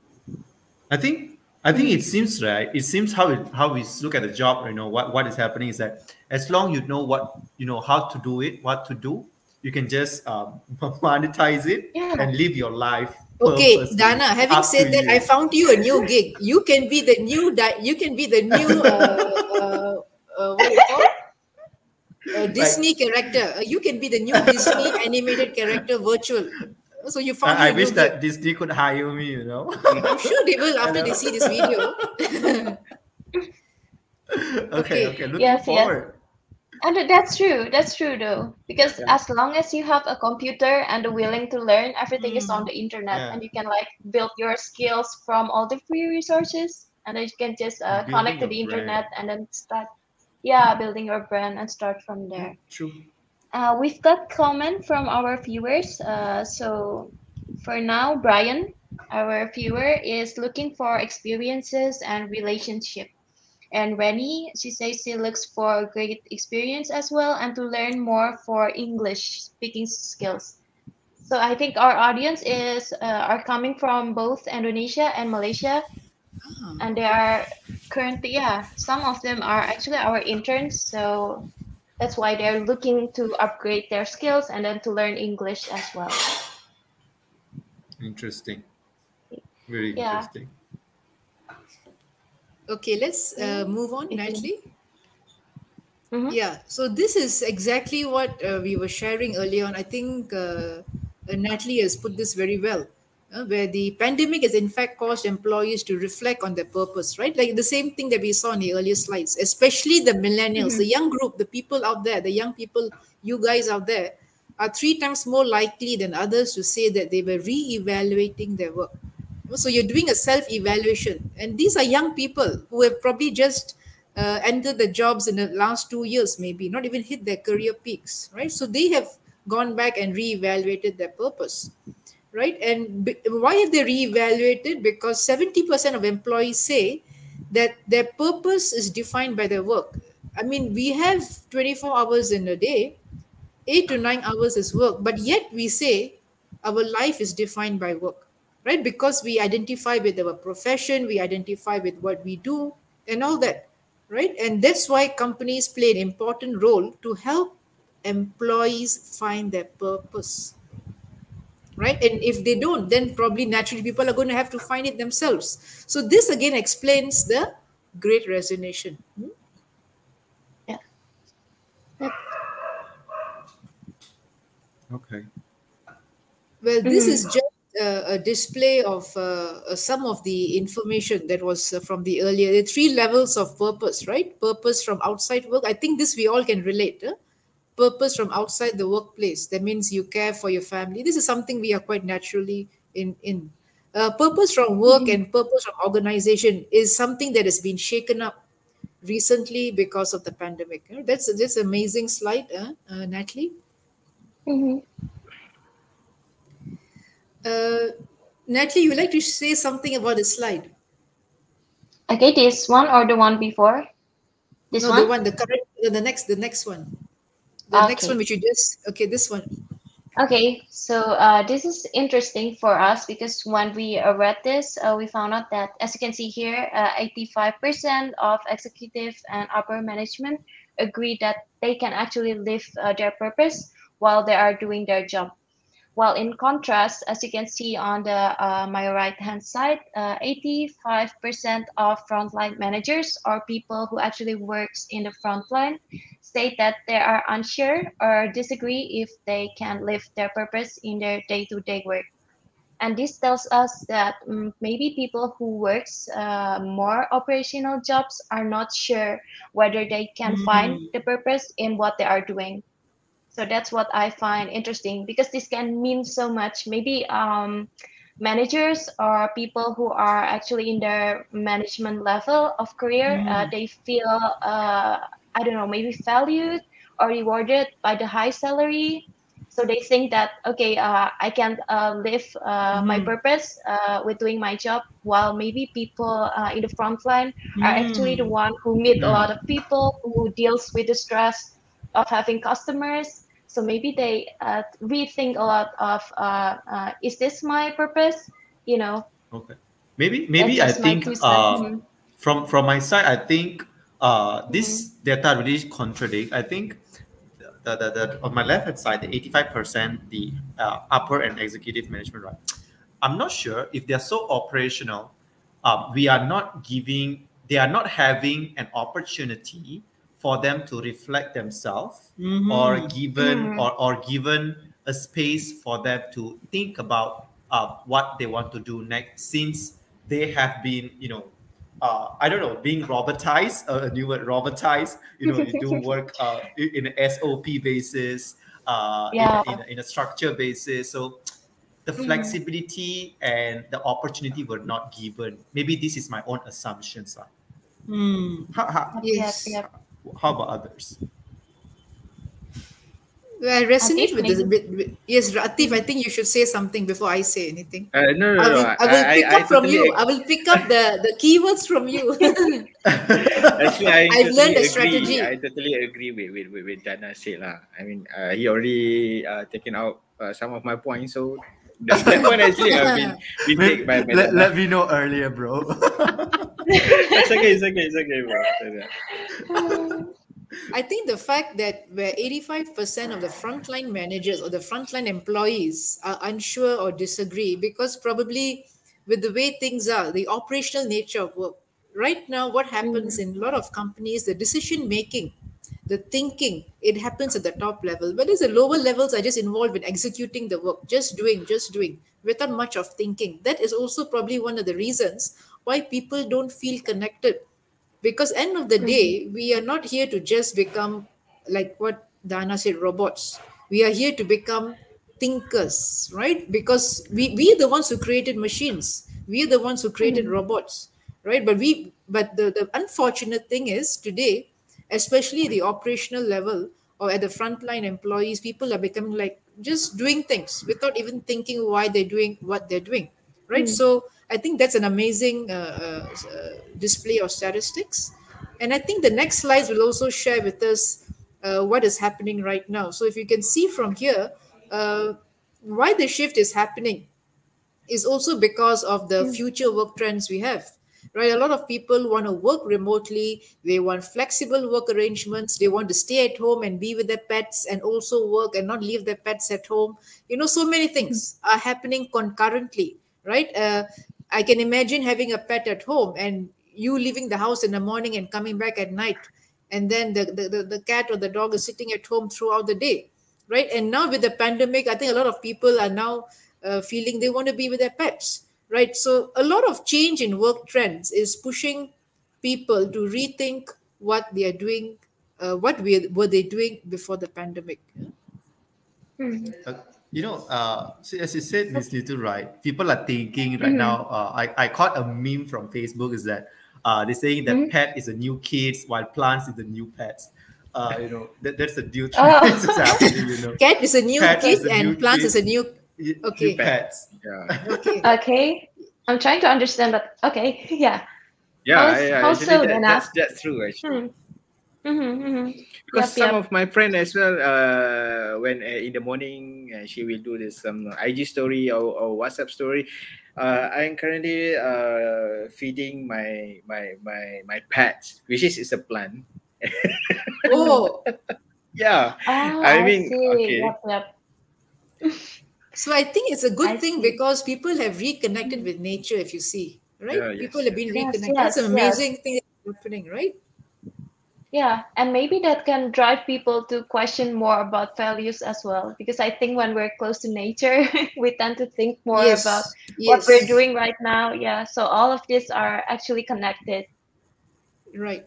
I think it seems right. It seems how we look at the job. What is happening is that as long you know how to do it, what to do, you can just monetize it Yeah. and live your life Okay, purposely. Dana. Having Up to said that, I you. found you a new gig. You can be the new. You can be the new. What do you call? Disney Like character. You can be the new Disney animated character virtual. So you found you I a new wish gig. that Disney could hire me. I'm sure they will after they Hello. see this video. Okay. Okay. Okay. Looking Yes, yes. forward. And that's true. That's true, though. Because Yeah. as long as you have a computer and the willing to learn, everything is on Hmm. the internet, Yeah. and you can build your skills from all the free resources, and then you can just Building connect to your the brand. internet and then start, yeah, building your brand and start from Yeah. there. True. We've got comment from our viewers. So for now, Brian, our viewer, is looking for experiences and relationship. And Rennie, she says she looks for great experience as well and to learn more for English speaking skills. So I think our audience are coming from both Indonesia and Malaysia, Ah, and they okay. are currently, yeah, some of them are actually our interns. So that's why they're looking to upgrade their skills and then to learn English as well. Interesting. Very Yeah. interesting. Okay, let's move on, If you- Natalie. Mhm. Yeah, so this is exactly what we were sharing earlier on. I think Natalie has put this very well, where the pandemic has in fact caused employees to reflect on their purpose, right? Like the same thing that we saw in the earlier slides, especially the millennials, the Mhm. young group, the people out there, the young people, you guys out there, are three times more likely than others to say that they were re-evaluating their work. So you're doing a self-evaluation, and these are young people who have probably just entered the jobs in the last 2 years, maybe not even hit their career peaks, right? So they have gone back and re-evaluated their purpose, right? And why have they re-evaluated? Because 70% of employees say that their purpose is defined by their work. I mean, we have 24 hours in a day, 8 to 9 hours is work, but yet we say our life is defined by work, right? Because we identify with our profession, we identify with what we do, and all that, right? And that's why companies play an important role to help employees find their purpose, right? And if they don't, then probably naturally people are going to have to find it themselves. So this again explains the great resignation. Yeah. Yep. Okay. Well, this Mhm. is just a display of some of the information that was from the earlier the three levels of purpose, right? Purpose from outside work. I think this we all can relate. Purpose from outside the workplace. That means you care for your family. This is something we are quite naturally in. Purpose from work Mhm. and purpose from organization is something that has been shaken up recently because of the pandemic. That's amazing slide, Natalie. Mhm. Uh, Natalie, you would like to say something about the slide? Okay, this one or the one before? This No, the one? one, the current, the next one, the next one Okay. which you just, okay, this one. Okay, so this is interesting for us because when we read this, we found out that, as you can see here, 85% of executive and upper management agree that they can actually live their purpose while they are doing their job. While in contrast, as you can see on the my right-hand side, 85% of frontline managers or people who actually works in the frontline state that they are unsure or disagree if they can live their purpose in their day-to-day work. And this tells us that maybe people who works more operational jobs are not sure whether they can find Mm. the purpose in what they are doing. So that's what I find interesting because this can mean so much. Maybe managers or people who are actually in their management level of career, Mm. they feel I don't know, maybe valued or rewarded by the high salary. So they think that okay, I can live my Mm. purpose with doing my job, while maybe people in the front line are actually the Mm. one who meet a Hmm. lot of people, who deals with the stress of having customers. So maybe they rethink a lot of is this my purpose? You know, Okay. Maybe that's I just my think 2 cents. Mhm. from my side, I think Mhm. this data really contradict. I think the on my left hand side, the 85%, the upper and executive management, right? I'm not sure if they're so operational. We are not giving, they are not having an opportunity for them to reflect themselves, or Mm-hmm. given Mhm. or given a space for them to think about what they want to do next, since they have been, I don't know, being robotized, a new word, robotized. You do work in an SOP basis, Yeah. in a structure basis. So the Mhm. flexibility and the opportunity were not given. Maybe this is my own assumptions. Mm. How, how, Yep. Yes. Yep. how about others? Well, I resonate Atif, with this a maybe. bit. Yes, Ratif, I Mhm. think you should say something before I say anything. No, no, I no. will I will pick I up from totally you. I will pick up the keywords from you. actually I I've learned totally the agree. I strategy. totally agree with Dana said lah. I mean, he already taken out some of my points, so that point actually have been taken Maybe by let, Dana. let me know earlier, bro. It's okay, bro. I think the fact that where 85% of the frontline managers or the frontline employees are unsure or disagree because probably with the way things are, the operational nature of work. Right now, what happens in a lot of companies, the decision making, the thinking, it happens at the top level. Whereas the lower levels are just involved in executing the work, just doing, without much of thinking. That is also probably one of the reasons why people don't feel connected, because end of the day we are not here to just become, like what Dana said, robots. We are here to become thinkers, right? Because we are the ones who created machines, we are the ones who created robots, right? But the unfortunate thing is today, especially the operational level or at the frontline employees, people are becoming like just doing things without even thinking why they're doing what they're doing, right? So I think that's an amazing display of statistics. And I think the next slides will also share with us what is happening right now. So if you can see from here, why the shift is happening is also because of the future work trends we have, right? A lot of people want to work remotely, they want flexible work arrangements, they want to stay at home and be with their pets and also work and not leave their pets at home. So many things are happening concurrently, right? I can imagine having a pet at home and you leaving the house in the morning and coming back at night, and then the cat or the dog is sitting at home throughout the day, right? And now with the pandemic, I think a lot of people are now feeling they want to be with their pets, right? So a lot of change in work trends is pushing people to rethink what they are doing, were they doing before the pandemic. Uh, so as you said, Ms. Neetu, right? People are thinking right now. I caught a meme from Facebook is that they're saying that pet is a new kids while plants is the new pets. That's a new trend Oh. that's happening. Cat is a new Pet kid is a and new plants kid, is a new. new Okay. pets. Yeah. Okay. Okay. I'm trying to understand, but okay. Yeah. Yeah, How actually so, Dana? that's true actually. Yep, Because some yep. of my friend as well, when in the morning she will do this some IG story or WhatsApp story. I'm currently feeding my pet, which is a plant. Oh, Yeah, Oh, I I mean, see. okay, Yep, yep. so I think it's a I good thing see. because people have reconnected with nature, if you see, right? yeah, People yes, have been yes, Yes, reconnected. That's an yes, yes. amazing thing that's happening, right? Yeah, and maybe that can drive people to question more about values as well. Because I think when we're close to nature, we tend to think more about Yes, what we're yes, doing right now. Yeah, so all of these are actually connected. right.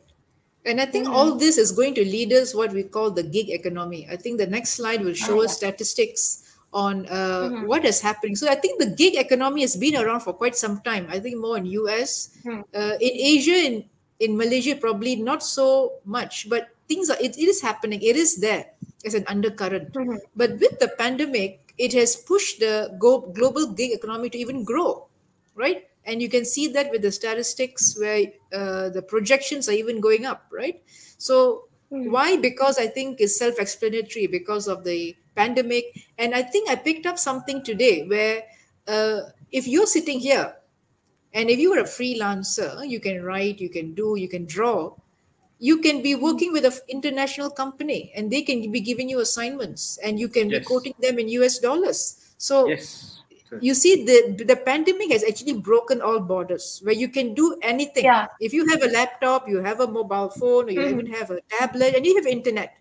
And I think Mm-hmm. all this is going to lead us what we call the gig economy. I think the next slide will Ah, show us yeah. statistics on Mm-hmm. what is happening. So I think the gig economy has been around for quite some time. I think more in US, in Asia, in Malaysia, probably not so much. But things are it is happening. It is there as an undercurrent. Mm-hmm. But with the pandemic, it has pushed the global gig economy to even grow, right? And you can see that with the statistics where the projections are even going up, right? So Mm-hmm. why? Because I think it's self-explanatory because of the pandemic. And I think I picked up something today where if you're sitting here and if you are a freelancer, you can write, you can do, you can draw, you can be working with an international company and they can be giving you assignments and you can be yes, quoting them in US dollars. So yes. So, you see, the pandemic has actually broken all borders where you can do anything. Yeah. If you have a laptop, you have a mobile phone, or you even Mm-hmm. have a tablet and you have internet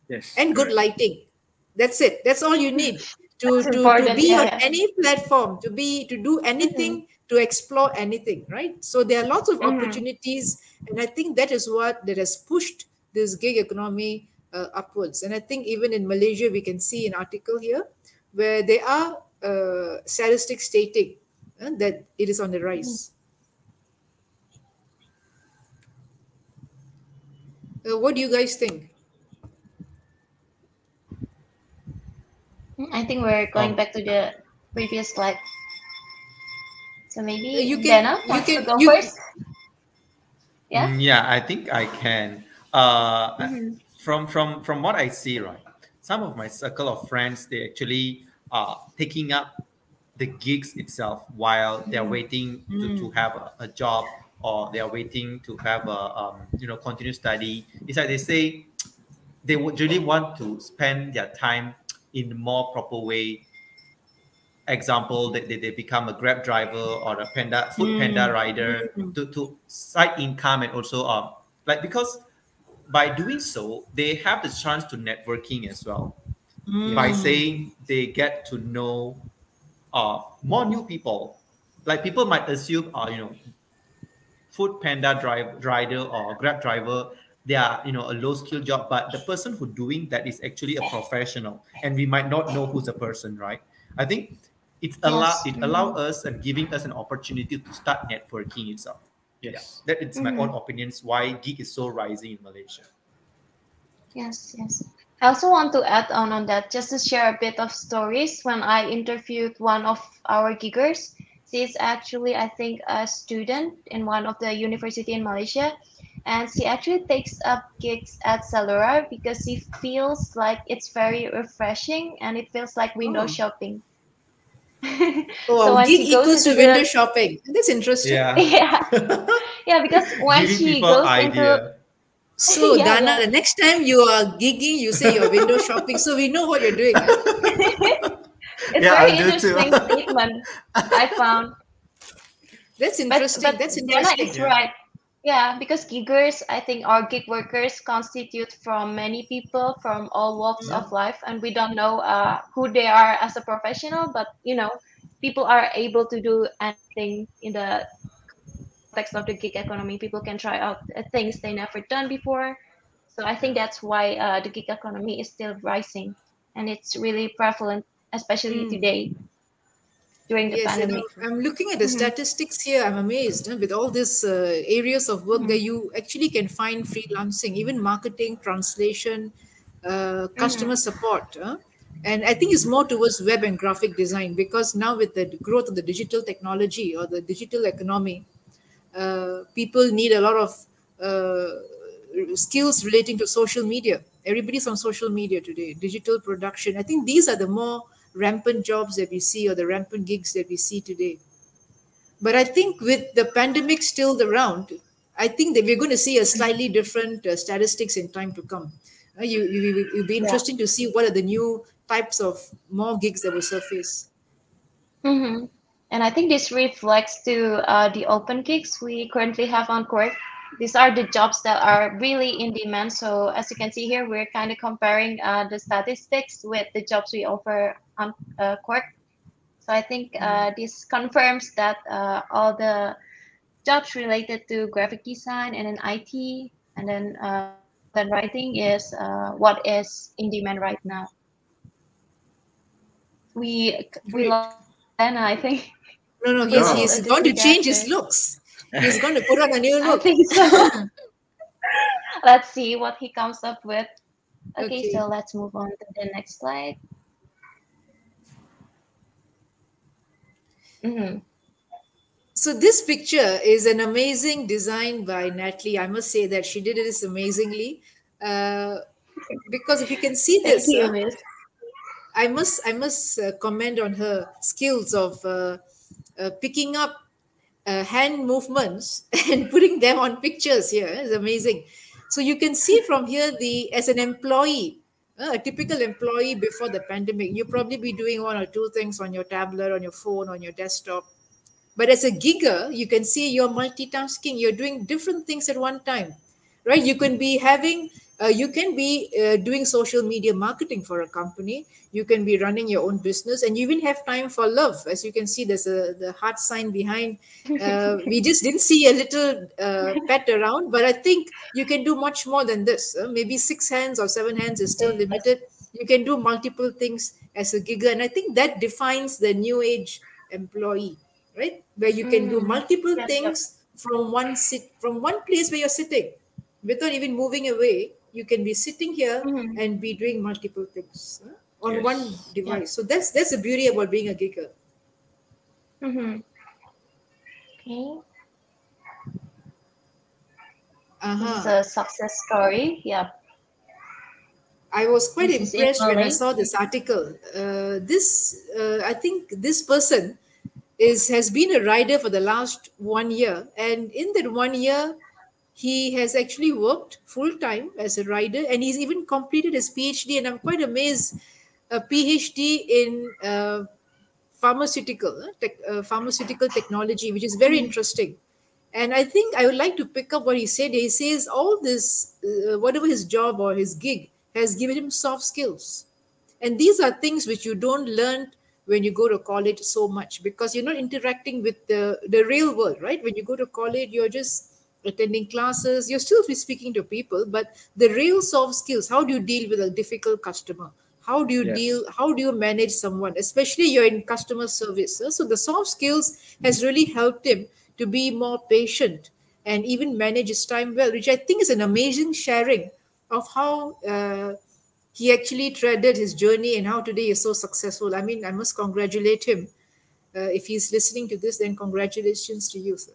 yes, and good correct. lighting, that's it. That's all you need That's to important. be Yeah, on yeah. any platform, to do Mm-hmm. anything, to explore anything, right? So there are lots of Mm-hmm. opportunities, and I think that is what that has pushed this gig economy upwards. And I think even in Malaysia we can see an article here where there are statistics stating that it is on the rise. What do you guys think? I think we're going Um, back to the previous slide. So maybe You can Dana you wants to can go you first. Yeah? Yeah, I think I can. Mm-hmm. From what I see, right, some of my circle of friends they actually are taking up the gigs itself while they're waiting to have a job or they are waiting to have a continue study. It's like they say they would really want to spend their time in a more proper way example, they become a Grab driver or a food panda rider to side income, and also like, because by doing so they have the chance to networking as well, by Yes. saying they get to know more new people. Like, people might assume food panda rider or Grab driver, they are a low skill job, but the person who doing that is actually a professional, and we might not know who's the person, right? I think Yes. it allow us and giving us an opportunity to start networking itself. Yeah, Yes. that is my own opinions why gig is so rising in Malaysia. Yes, yes. I also want to add on that, just to share a bit of stories. When I interviewed one of our giggers, she's actually, I think, a student in one of the university in Malaysia, and she actually takes up gigs at Zalora because she feels like it's very refreshing and it feels like window Oh. shopping. So Oh, when gig she goes equals into to window the shopping. That's interesting. Yeah. yeah, yeah, because when Giving she people goes into idea. So, yeah, Dana, yeah. the next time you are gigging, you say you're window shopping, so we know what you're doing. Huh? It's Yeah, very I'll do too. interesting statement I found. That's But interesting. That's Diana interesting. is Yeah. right. Yeah, because giggers, I think our gig workers constitute from many people from all walks Yeah. of life, and we don't know who they are as a professional. But people are able to do anything in the context of the gig economy. People can try out things they never done before. So I think Yeah. that's why the gig economy is still rising, and it's really prevalent, especially Mm. today during the Yes, and pandemic. I'm looking at the Hmm. statistics here. I'm amazed with all these areas of work that Hmm. you actually can find freelancing, even marketing, translation, customer Hmm. support. And I think it's more towards web and graphic design because now with the growth of the digital technology or the digital economy, people need a lot of skills relating to social media. Everybody's on social media today, digital production. I think these are the more rampant jobs that we see or the rampant gigs that we see today. But I think with the pandemic still around, I think that we're going to see a slightly different statistics in time to come. It'll be Yeah. interesting to see what are the new types of more gigs that will surface. Hmm. And I think this reflects to the open gigs we currently have on Quark. These are the jobs that are really in demand. So as you can see here, we're kind of comparing the statistics with the jobs we offer on Quark. So I think this confirms that all the jobs related to graphic design and then IT and then content writing is what is in demand right now. We Great. lost Dana, I think. No, no, He will Oh. he's going to change his disappear. looks. He's going to put on a new I look. think so. Let's see what he comes up with. Okay, Okay. so let's move on to the next slide. Hmm. So this picture is an amazing design by Natalie. I must say that she did this amazingly. Uh, because if you can see Thank this, you, Miss. I must comment on her skills of picking up hand movements and putting them on pictures here. It's amazing. So you can see from here the as an employee, a typical employee before the pandemic, you probably be doing one or two things on your tablet, on your phone, on your desktop. But as a gigger, you can see you're multitasking, you're doing different things at one time, right? You can be having, you can be doing social media marketing for a company, you can be running your own business, and you even have time for love. As you can see, there's the heart sign behind. We just didn't see a little pet around, but I think you can do much more than this. Maybe 6 hands or 7 hands is still Yes. limited. You can do multiple things as a gigger, and I think that defines the new age employee, right? Where you can do Mm. multiple Yep, yep. things from one place where you're sitting without even moving away. You can be sitting here Mm-hmm. and be doing multiple things on one Yes. Yep. device. So that's the beauty about being a gigger. Mm-hmm. Okay. This is Uh-huh. a success story. Yep. I was quite This is in impressed when I Malay. saw this article. I think this person has been a rider for the last 1 year, and in that 1 year, he has actually worked full time as a rider, and he's even completed his PhD. And I'm quite amazed, a PhD in pharmaceutical technology, which is very interesting. And I think I would like to pick up what he said. He says all this, whatever his job or his gig, has given him soft skills. And these are things which you don't learn when you go to college so much, because you're not interacting with the real world, right? When you go to college, you're just attending classes, you're still speaking to people, but the real soft skills, how do you deal with a difficult customer? Yes. How do you manage someone, especially you're in customer service? So the soft skills has really helped him to be more patient and even manage his time well, which I think is an amazing sharing of how he actually treaded his journey and how today is so successful. I mean, I must congratulate him. If he's listening to this, then congratulations to you, sir.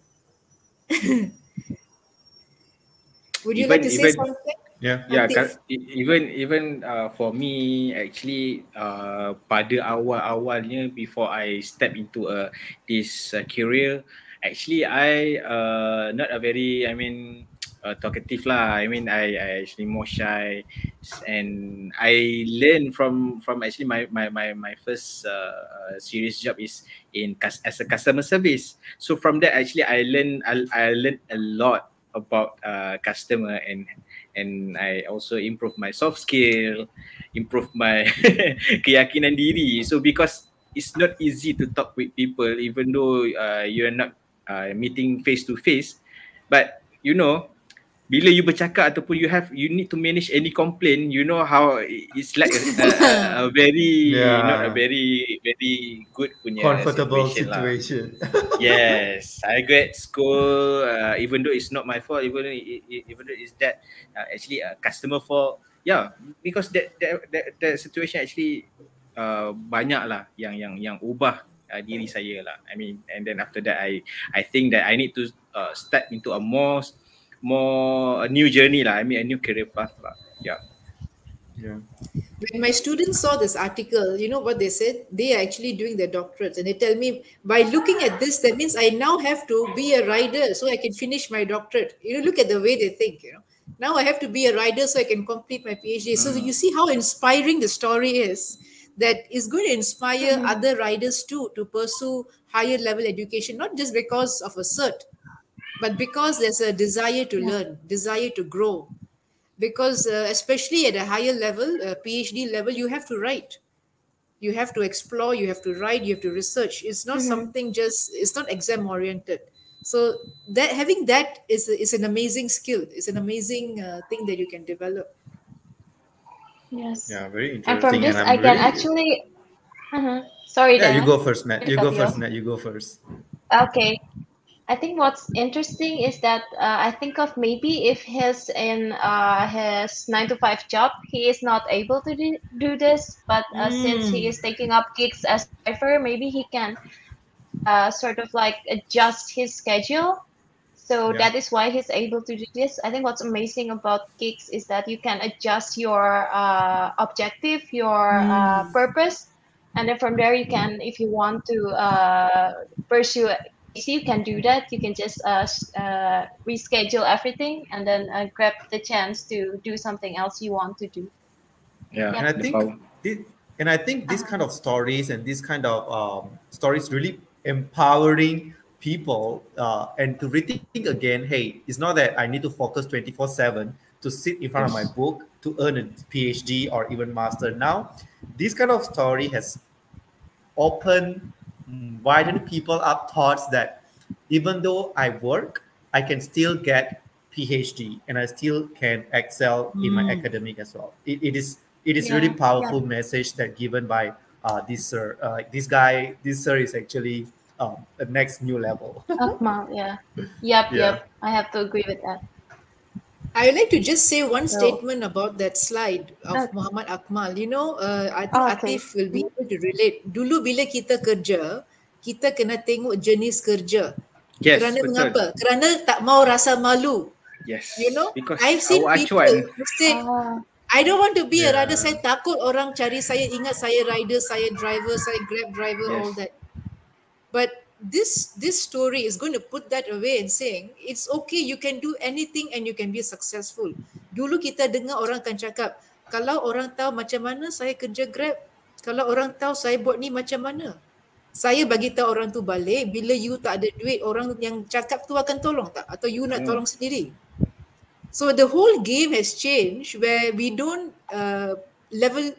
Would you like to say Even something, Yeah. yeah, Atif? even for me actually, pada awalnya before I step into this career, actually I not a very, I mean, talkative lah. I mean, I actually more shy, and I learned from actually my first serious job is as a customer service. So from that actually I learned a lot about customer, and I also improve my soft skill, improve my keyakinan diri. So because it's not easy to talk with people, even though you're not meeting face to face, but you know, bila you bercakap ataupun you need to manage any complaint, you know how it's like a very, not a Yeah. very good punya Comfortable situation lah. situation. Yes, I get school, even though it's not my fault, even though it's that actually a customer fault. Yeah, because that situation actually banyak lah yang ubah diri saya lah. I mean, and then after that I think that I need to step into a more a new journey lah. I mean, a new career path lah. Yeah. Yeah. When my students saw this article, you know what they said? They are actually doing their doctorates, and they tell me, by looking at this, that means I now have to be a rider so I can finish my doctorate. You know, look at the way they think. You know, now I have to be a rider so I can complete my PhD. So you see how inspiring the story is. That is going to inspire other riders too to pursue higher level education, not just because of a cert, but because there's a desire to learn, desire to grow. Because especially at a higher level, PhD level, you have to write, you have to explore, you have to write, you have to research. It's not something just, it's not exam oriented. So that having that is an amazing skill. It's an amazing thing that you can develop. Yes. Yeah, very And from interesting. And this, I'm I can really, actually. Sorry, yeah, you Dennis. go first, Matt. To You cut go you off. first, Matt. You go first. Okay. I think what's interesting is that I think of maybe if he's in his 9 to 5 job, he is not able to do this. But since he is taking up gigs as driver, maybe he can sort of like adjust his schedule. So Yeah. that is why he's able to do this. I think what's amazing about gigs is that you can adjust your objective, your purpose, and then from there you can, if you want to pursue a PhD, you can do that. You can just reschedule everything and then grab the chance to do something else you want to do. Yeah. And I Yep. The think power. this, and I think this kind Uh-huh. of stories and this kind of stories really empowering people and to rethink again. Hey, it's not that I need to focus 24/7 to sit in front of my book to earn a PhD or even master. Now, this kind of story has open, widen people up thoughts that even though I work, I can still get PhD and I still can excel in my academic as well. It is really Yeah. Yeah. powerful message that given by this sir. This guy, this sir is actually the next new level. Akmal. Yeah. Yep. Yeah. Yep. I have to agree with that. I would like to just say one So. statement about that slide of Okay. Muhammad Akmal. You know, I think Oh, okay. Atif will be able to relate. Dulu bila kita kerja, kita kena tengok jenis kerja. Yes, Kerana betul. mengapa? Kerana tak mau rasa malu. You Yes, know, I've because seen our people acuan. who said, Oh. I don't want to be a rider. Yeah. Saya takut orang cari saya, ingat saya rider, saya driver, saya grab driver, all Yes. that. But this story is going to put that away and saying it's okay, you can do anything and you can be successful. Dulu kita dengar orang akan cakap, kalau orang tahu macam mana saya kerja grab, kalau orang tahu saya buat ni macam mana. Saya bagi tahu orang tu balik, bila you tak ada duit, orang yang cakap tu akan tolong tak? Atau you nak tolong sendiri? So the whole game has changed where we don't level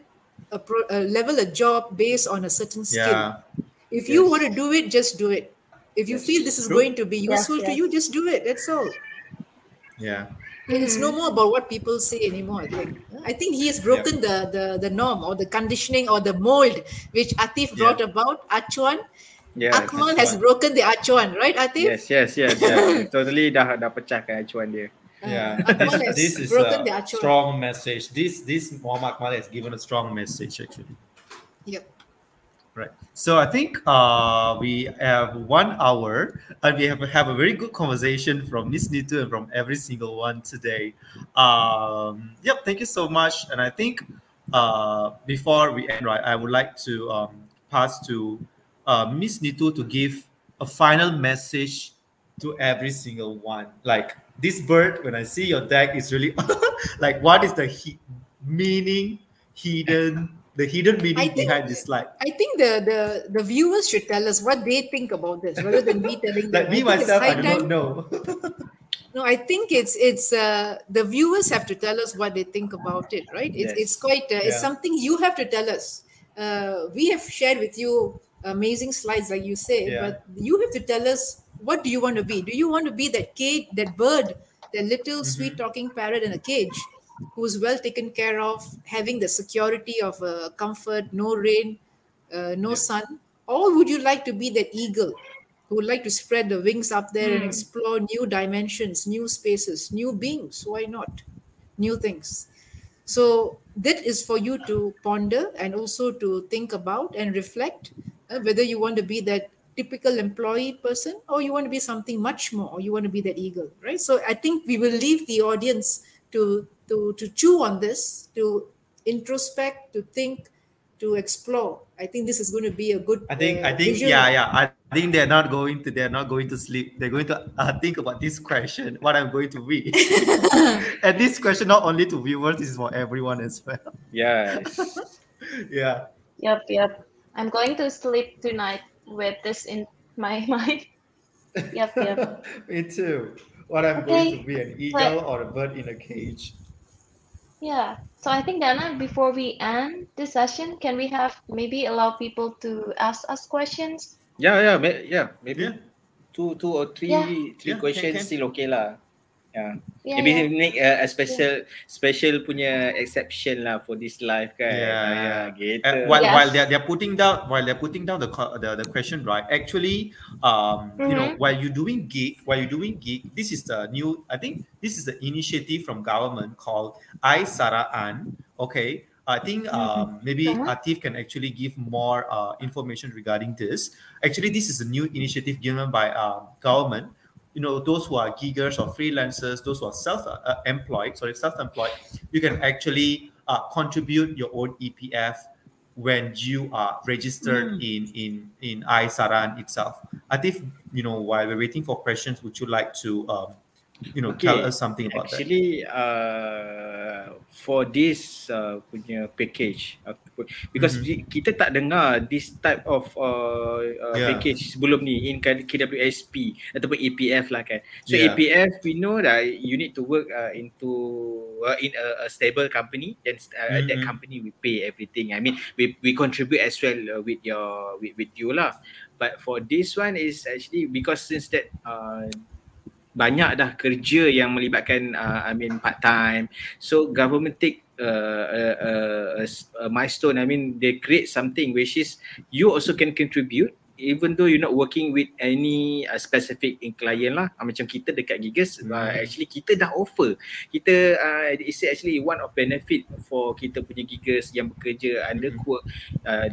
a job based on a certain skill. If you want to do it, just do it. If you feel this is going to be useful to you, just do it. That's all. Yeah. It's no more about what people say anymore. I think he has broken the norm or the conditioning or the mold which Atif brought about. Acuan. Akmal has broken the acuan, right, Atif? Yes. Totally dah pecahkan acuan dia. Yeah, this is a strong message. This Muhammad Akmal has given a strong message actually. Yep. Right. So I think we have 1 hour and we have a very good conversation from Ms Neetu and from every single one today. Yep. Thank you so much. And I think before we end, right, I would like to pass to Ms Neetu to give a final message to every single one. Like this bird, when I see your deck, is really like what is the meaning hidden? The hidden meaning behind this slide. I think the viewers should tell us what they think about this, rather than me telling them. Like me myself, I do not know. No, I think it's the viewers have to tell us what they think about it, right? It's quite it's something you have to tell us. We have shared with you amazing slides, like you say, but you have to tell us, what do you want to be? Do you want to be that that bird, that little sweet talking parrot in a cage, who's well taken care of, having the security of comfort, no rain, no sun? Or would you like to be that eagle who would like to spread the wings up there and explore new dimensions, new spaces, new beings? Why not? New things. So that is for you to ponder and also to think about and reflect whether you want to be that typical employee person, or you want to be something much more, or you want to be that eagle, right? So I think we will leave the audience to chew on this, to introspect, to think, to explore. I think this is going to be a good. I think I think they're not going to sleep. They're going to think about this question, what I'm going to be. And this question not only to viewers, this is for everyone as well. Yes. Yeah. Yep. I'm going to sleep tonight with this in my mind. Yep. Me too. What I'm going to be, an eagle or a bird in a cage. Yeah. So I think, Dana, before we end this session, can we have maybe allow people to ask us questions? Yeah. Maybe two or three questions still okay lah. Maybe make a special punya exception lah for this live kan. Gitu. While they're putting down the question, right? Actually, you know, while you're doing gig, this is the new. I think this is the initiative from government called I Saraan. Okay. I think maybe Atif can actually give more information regarding this. Actually, this is a new initiative given by government. You know, those who are giggers or freelancers, those who are self-employed, you can actually contribute your own EPF when you are registered in iSaran itself. Atif, you know, while we're waiting for questions, would you like to tell us something about that? Actually, for this punya package, because kita tak dengar this type of package sebelum ni in KWSP ataupun APF lah kan. So APF, we know that you need to work in a stable company, then that company will pay everything. I mean, we contribute as well with you lah. But for this one is actually because since that banyak dah kerja yang melibatkan part time, so government take a milestone. I mean, they create something which is you also can contribute even though you're not working with any specific client lah. Macam kita dekat Gigas, actually kita dah offer. Kita it's actually one of benefit for kita punya Gigas yang bekerja under quote.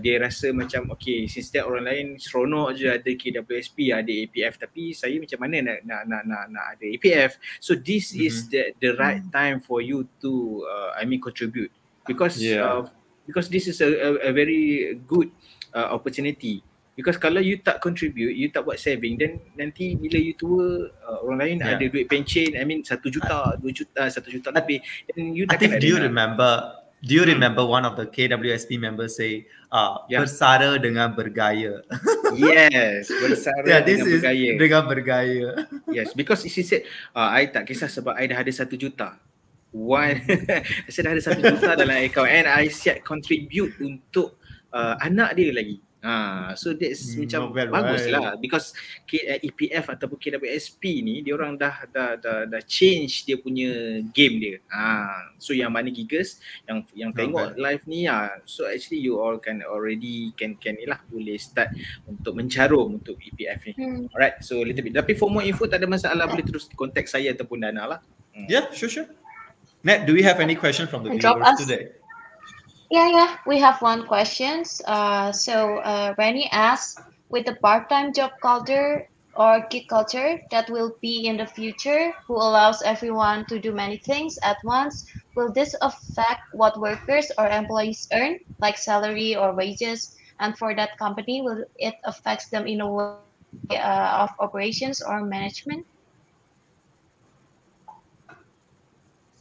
Dia rasa macam okay, since that orang lain seronok je ada KWSP, ada APF, tapi saya macam mana nak ada APF. So this is the right time for you to contribute because this is a very good opportunity. Because kalau you tak contribute, you tak buat saving, then nanti bila you tua, orang lain ada duit pencen, 1 juta, 2 juta, 1 juta lebih. And you Atif, do you remember one of the KWSP members say, bersara dengan bergaya? Yes, bersara Yeah, this dengan is bergaya. dengan bergaya. Yes, because she said, I tak kisah sebab I dah ada 1 juta. Why? Saya dah ada 1 juta dalam account and I siap contribute untuk anak dia lagi. So that's macam Not bad, bagus right? lah because EPF ataupun KWSP ni dia orang dah change dia punya game dia. So yang mana gigas yang tengok bad. live ni so actually you all can already can ni lah boleh start untuk mencarum untuk EPF ni. Alright, so little bit. Tapi for more info tak ada masalah, boleh terus contact saya ataupun Dana lah. Yeah, sure. Nat, do we have any question from the And drop viewers us. today? Yeah, we have one question. So Rennie asks, with the part-time job culture or gig culture that will be in the future, who allows everyone to do many things at once, will this affect what workers or employees earn, like salary or wages? And for that company, will it affect them in a way of operations or management?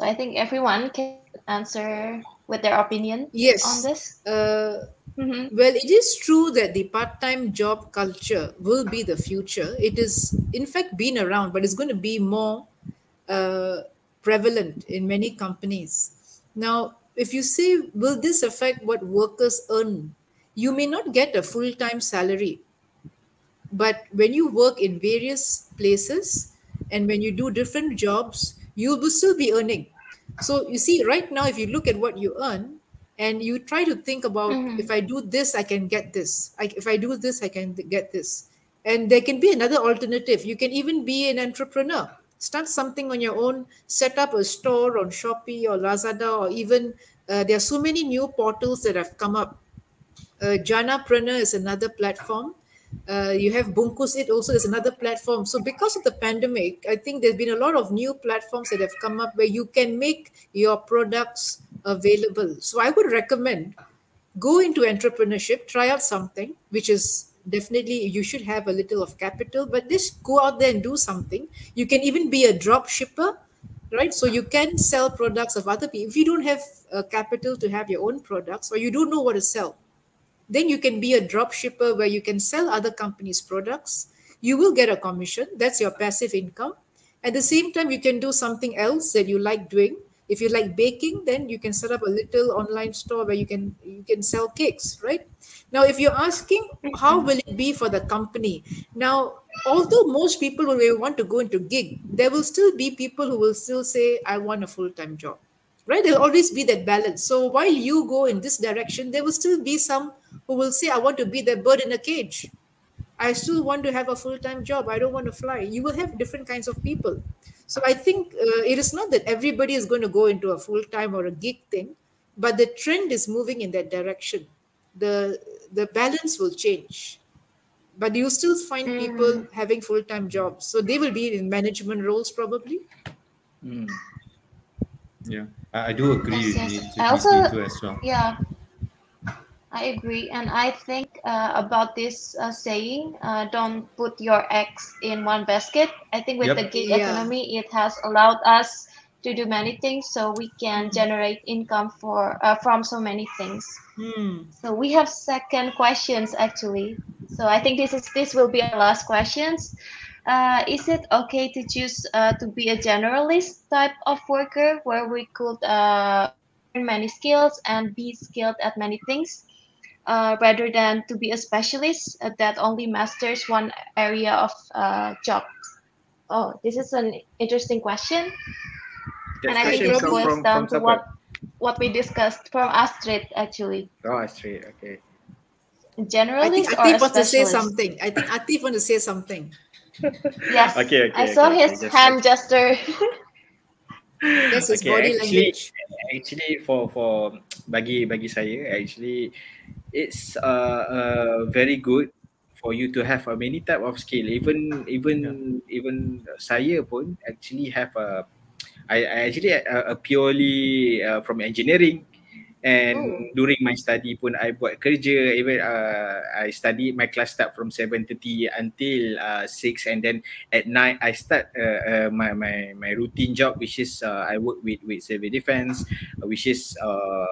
So I think everyone can answer with their opinion on this. Well, it is true that the part-time job culture will be the future. It is, in fact, been around, but it's going to be more prevalent in many companies. Now, if you say, will this affect what workers earn? You may not get a full-time salary, but when you work in various places and when you do different jobs, you will still be earning. So you see, right now, if you look at what you earn and you try to think about, if I do this, I can get this. If I do this, I can get this. And there can be another alternative. You can even be an entrepreneur. Start something on your own, set up a store on Shopee or Lazada, or even there are so many new portals that have come up. Janapreneur is another platform. You have Bunkus It also is another platform. So because of the pandemic, I think there's been a lot of new platforms that have come up where you can make your products available. So I would recommend go into entrepreneurship, try out something, which is definitely you should have a little of capital, but just go out there and do something. You can even be a drop shipper, right? So you can sell products of other people. If you don't have capital to have your own products or you don't know what to sell, then you can be a drop shipper where you can sell other companies' products. You will get a commission. That's your passive income. At the same time, you can do something else that you like doing. If you like baking, then you can set up a little online store where you can sell cakes, right? Now, if you're asking how will it be for the company? Now, although most people will want to go into gig, there will still be people who will still say, I want a full-time job, right? There'll always be that balance. So while you go in this direction, there will still be some who will say, I want to be the bird in a cage. I still want to have a full-time job. I don't want to fly. You will have different kinds of people. So I think it is not that everybody is going to go into a full-time or a gig thing, but the trend is moving in that direction. The balance will change. But you still find people having full-time jobs. So they will be in management roles probably. Yeah, I do agree with Yes. you I also, too as well. yeah, I agree. And I think about this saying, don't put your eggs in one basket. I think with the gig economy, it has allowed us to do many things so we can generate income from so many things. So we have second questions actually. So I think this will be our last questions. Is it okay to choose to be a generalist type of worker where we could learn many skills and be skilled at many things? Rather than to be a specialist that only masters one area of jobs? Oh, this is an interesting question. And I think this boils down to what we discussed from Astrid actually. Oh, Astrid, okay. Generalist I think Atif or a wants to say specialist? something. I think Atif wants to say something. Yes. Okay, I saw his hand gesture. That's his body language. Actually, for bagi saya, actually, it's very good for you to have many type of skill. Even saya pun actually have I actually purely from engineering, And Oh. during my study pun I buat kerja, even I study, my class start from 7:30 until 6, and then at night I start my routine job, which is I work with civil defense, which is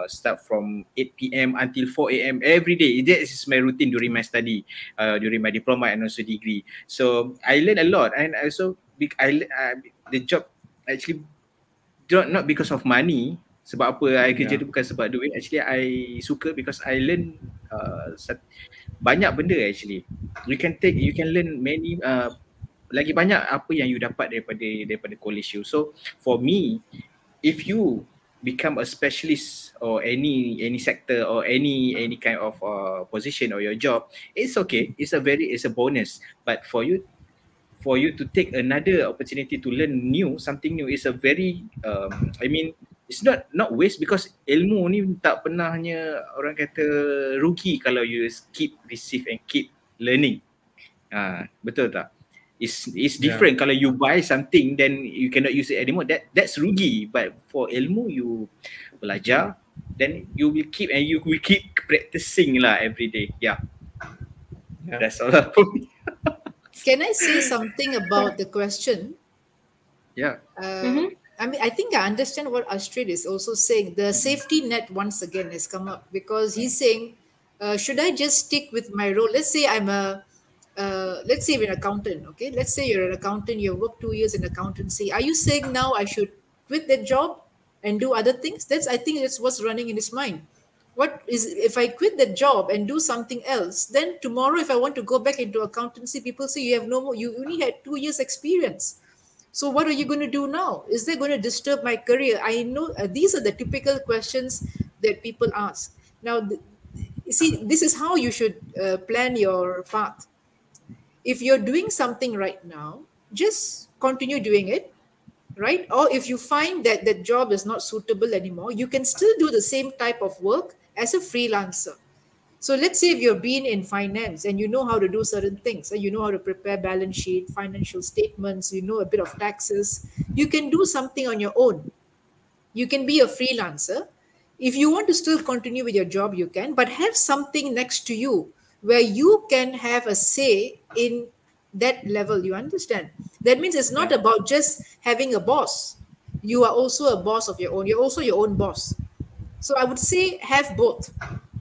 start from 8 p.m. until 4 a.m. every day. That is my routine during my study, during my diploma and also degree. So I learn a lot, and also the job actually not because of money. Sebab apa I kerja tu bukan sebab duit. Actually I suka because I learn banyak benda actually. You can learn many lagi banyak apa yang you dapat daripada college you. So for me, if you become a specialist or any sector or any kind of position or your job, it's okay. It's a bonus. But for you to take another opportunity to learn something new is a very I mean, it's not waste, because ilmu ni tak pernahnya orang kata rugi kalau you keep receive and keep learning. Betul tak? It's different. Kalau you buy something then you cannot use it anymore, that's rugi. But for ilmu, you belajar, then you will keep practicing lah every day. That's all for me. Can I say something about the question? Yeah. I mean, I think I understand what Astrid is also saying. The safety net once again has come up, because he's saying, should I just stick with my role? Let's say let's say you're an accountant, okay? Let's say you're an accountant, you worked 2 years in accountancy. Are you saying now I should quit that job and do other things? I think that's what's running in his mind. What is, if I quit that job and do something else, then tomorrow if I want to go back into accountancy, people say you have no more, you only had 2 years experience. So what are you going to do now? Is that going to disturb my career? I know these are the typical questions that people ask. Now, see, this is how you should plan your path. If you're doing something right now, just continue doing it, right? Or if you find that that job is not suitable anymore, you can still do the same type of work as a freelancer. So let's say if you're been in finance and you know how to do certain things, and you know how to prepare balance sheet, financial statements, you know a bit of taxes, you can do something on your own. You can be a freelancer. If you want to still continue with your job, you can, but have something next to you where you can have a say in that level. You understand? That means it's not about just having a boss. You are also a boss of your own. You're also your own boss. So I would say have both.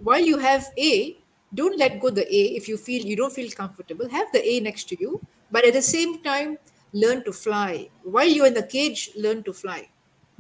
While you have A, don't let go the A if you don't feel comfortable. Have the A next to you, but at the same time, learn to fly. While you're in the cage, learn to fly.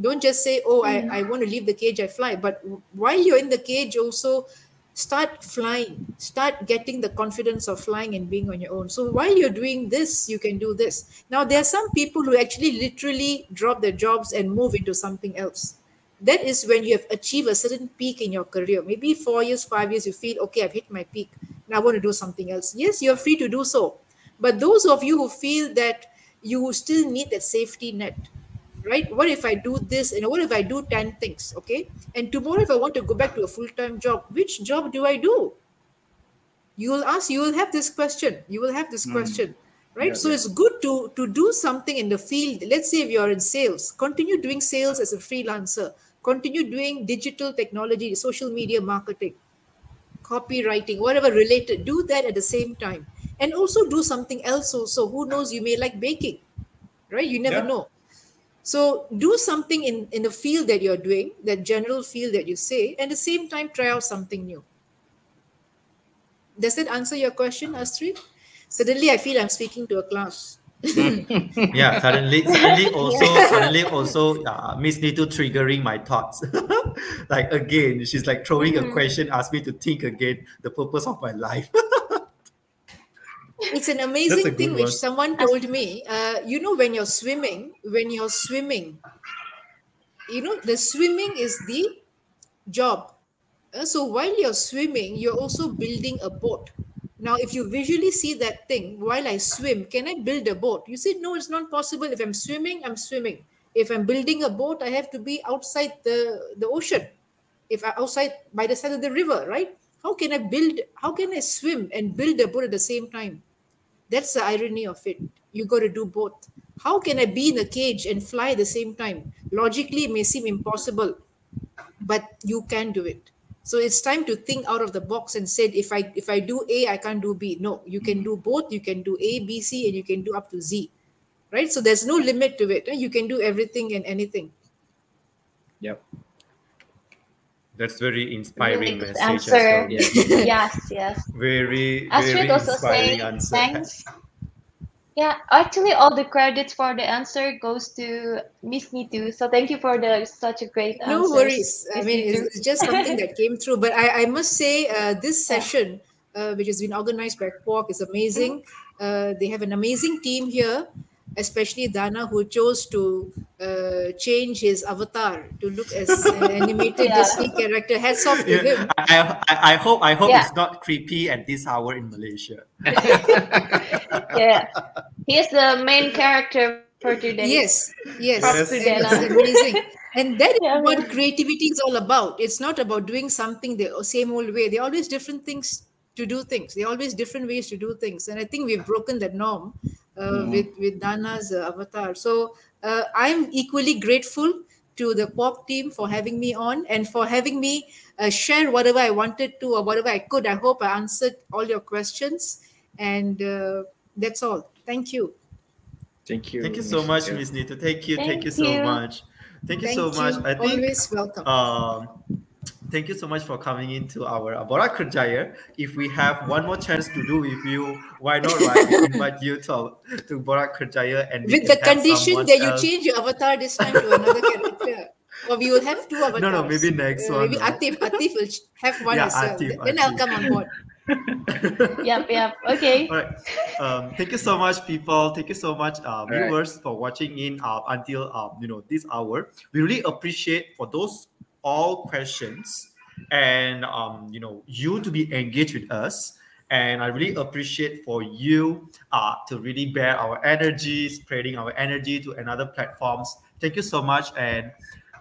Don't just say, oh, I want to leave the cage, I fly. But while you're in the cage, also start flying. Start getting the confidence of flying and being on your own. So while you're doing this, you can do this. Now, there are some people who actually literally drop their jobs and move into something else. That is when you have achieved a certain peak in your career. Maybe 4 years, 5 years, you feel, okay, I've hit my peak. Now I want to do something else. Yes, you're free to do so. But those of you who feel that you still need that safety net, right? What if I do this? And what if I do 10 things? Okay. And tomorrow, if I want to go back to a full-time job, which job do I do? You will have this question. Right? So it's good to do something in the field. Let's say if you're in sales, continue doing sales as a freelancer, continue doing digital technology, social media marketing, copywriting, whatever related, do that at the same time. And also do something else also. Who knows, you may like baking, right? You never know. So do something in the field that you're doing, that general field that you say, and at the same time, try out something new. Does that answer your question, Astrid? Suddenly, I feel I'm speaking to a class. Yeah, suddenly also, Ms Neetu triggering my thoughts. Like again, she's like throwing a question, ask me to think again the purpose of my life. It's an amazing thing which someone told me. When you're swimming, the swimming is the job. So while you're swimming, you're also building a boat. Now, if you visually see that thing, while I swim, can I build a boat? You say, no, it's not possible. If I'm swimming, I'm swimming. If I'm building a boat, I have to be outside the ocean. If I'm outside by the side of the river, right? How can I swim and build a boat at the same time? That's the irony of it. You got to do both. How can I be in a cage and fly at the same time? Logically, it may seem impossible. but you can do it. So it's time to think out of the box and said, if I do A, I can't do B. No, you can do both. You can do A, B, C, and you can do up to Z, right? So there's no limit to it. You can do everything and anything. Yep. That's very Really inspiring good message as answer. well. Yes, yes. Very, Astrid very also inspiring saying answer. thanks. Yeah, actually, all the credits for the answer goes to Miss Neetu. So thank you for the such a great No answers, worries. I Miss mean, Neetu. it's just something that came through. But I must say, this session, which has been organized by Quark, is amazing. They have an amazing team here, especially Dana, who chose to change his avatar to look as an animated Yeah, Disney character. Hats off to Yeah, him. I hope yeah, it's not creepy at this hour in Malaysia. yeah. He is the main character for today. Yes, Props to yes, Yes. and Dana. it's amazing. And that is Yeah, what creativity is all about. It's not about doing something the same old way. There are always different things to do things. There are always different ways to do things. And I think we've broken that norm with Dana's avatar. So I'm equally grateful to the Quark team for having me on and for having me share whatever I wanted to or whatever I could. I hope I answered all your questions. And that's all. Thank you. Thank you, Thank you so Miss much, Neetu. Miss Nita. Thank thank you so you. much. Thank you so Thank much. you. I think Always welcome. thank you so much for coming into our Borak Kerjaya. If we have one more chance to do with you, why not, right? We invite you to Borak Kerjaya and we With can the have condition someone that you else. change your avatar this time to another character. Or we will have two No, avatars. maybe next one, Maybe right? Atif will have one Yeah, as well. Atif, Then I'll Atif. come on board. Yep. Okay. All right. Thank you so much, people. Thank you so much, All right. viewers, for watching in until this hour. We really appreciate for those all questions and you to be engaged with us. And I really appreciate for you to really bear our energy, spreading our energy to another platforms. Thank you so much, and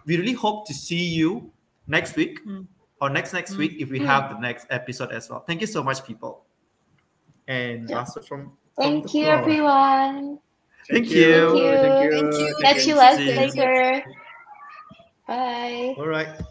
we really hope to see you next week or next week if we have the next episode as well. Thank you so much, people. And Yep. also from the Thank you, floor. everyone. Thank Thank you. you. Thank Thank you. you. Thank Catch you. you See you. later. Bye. All right.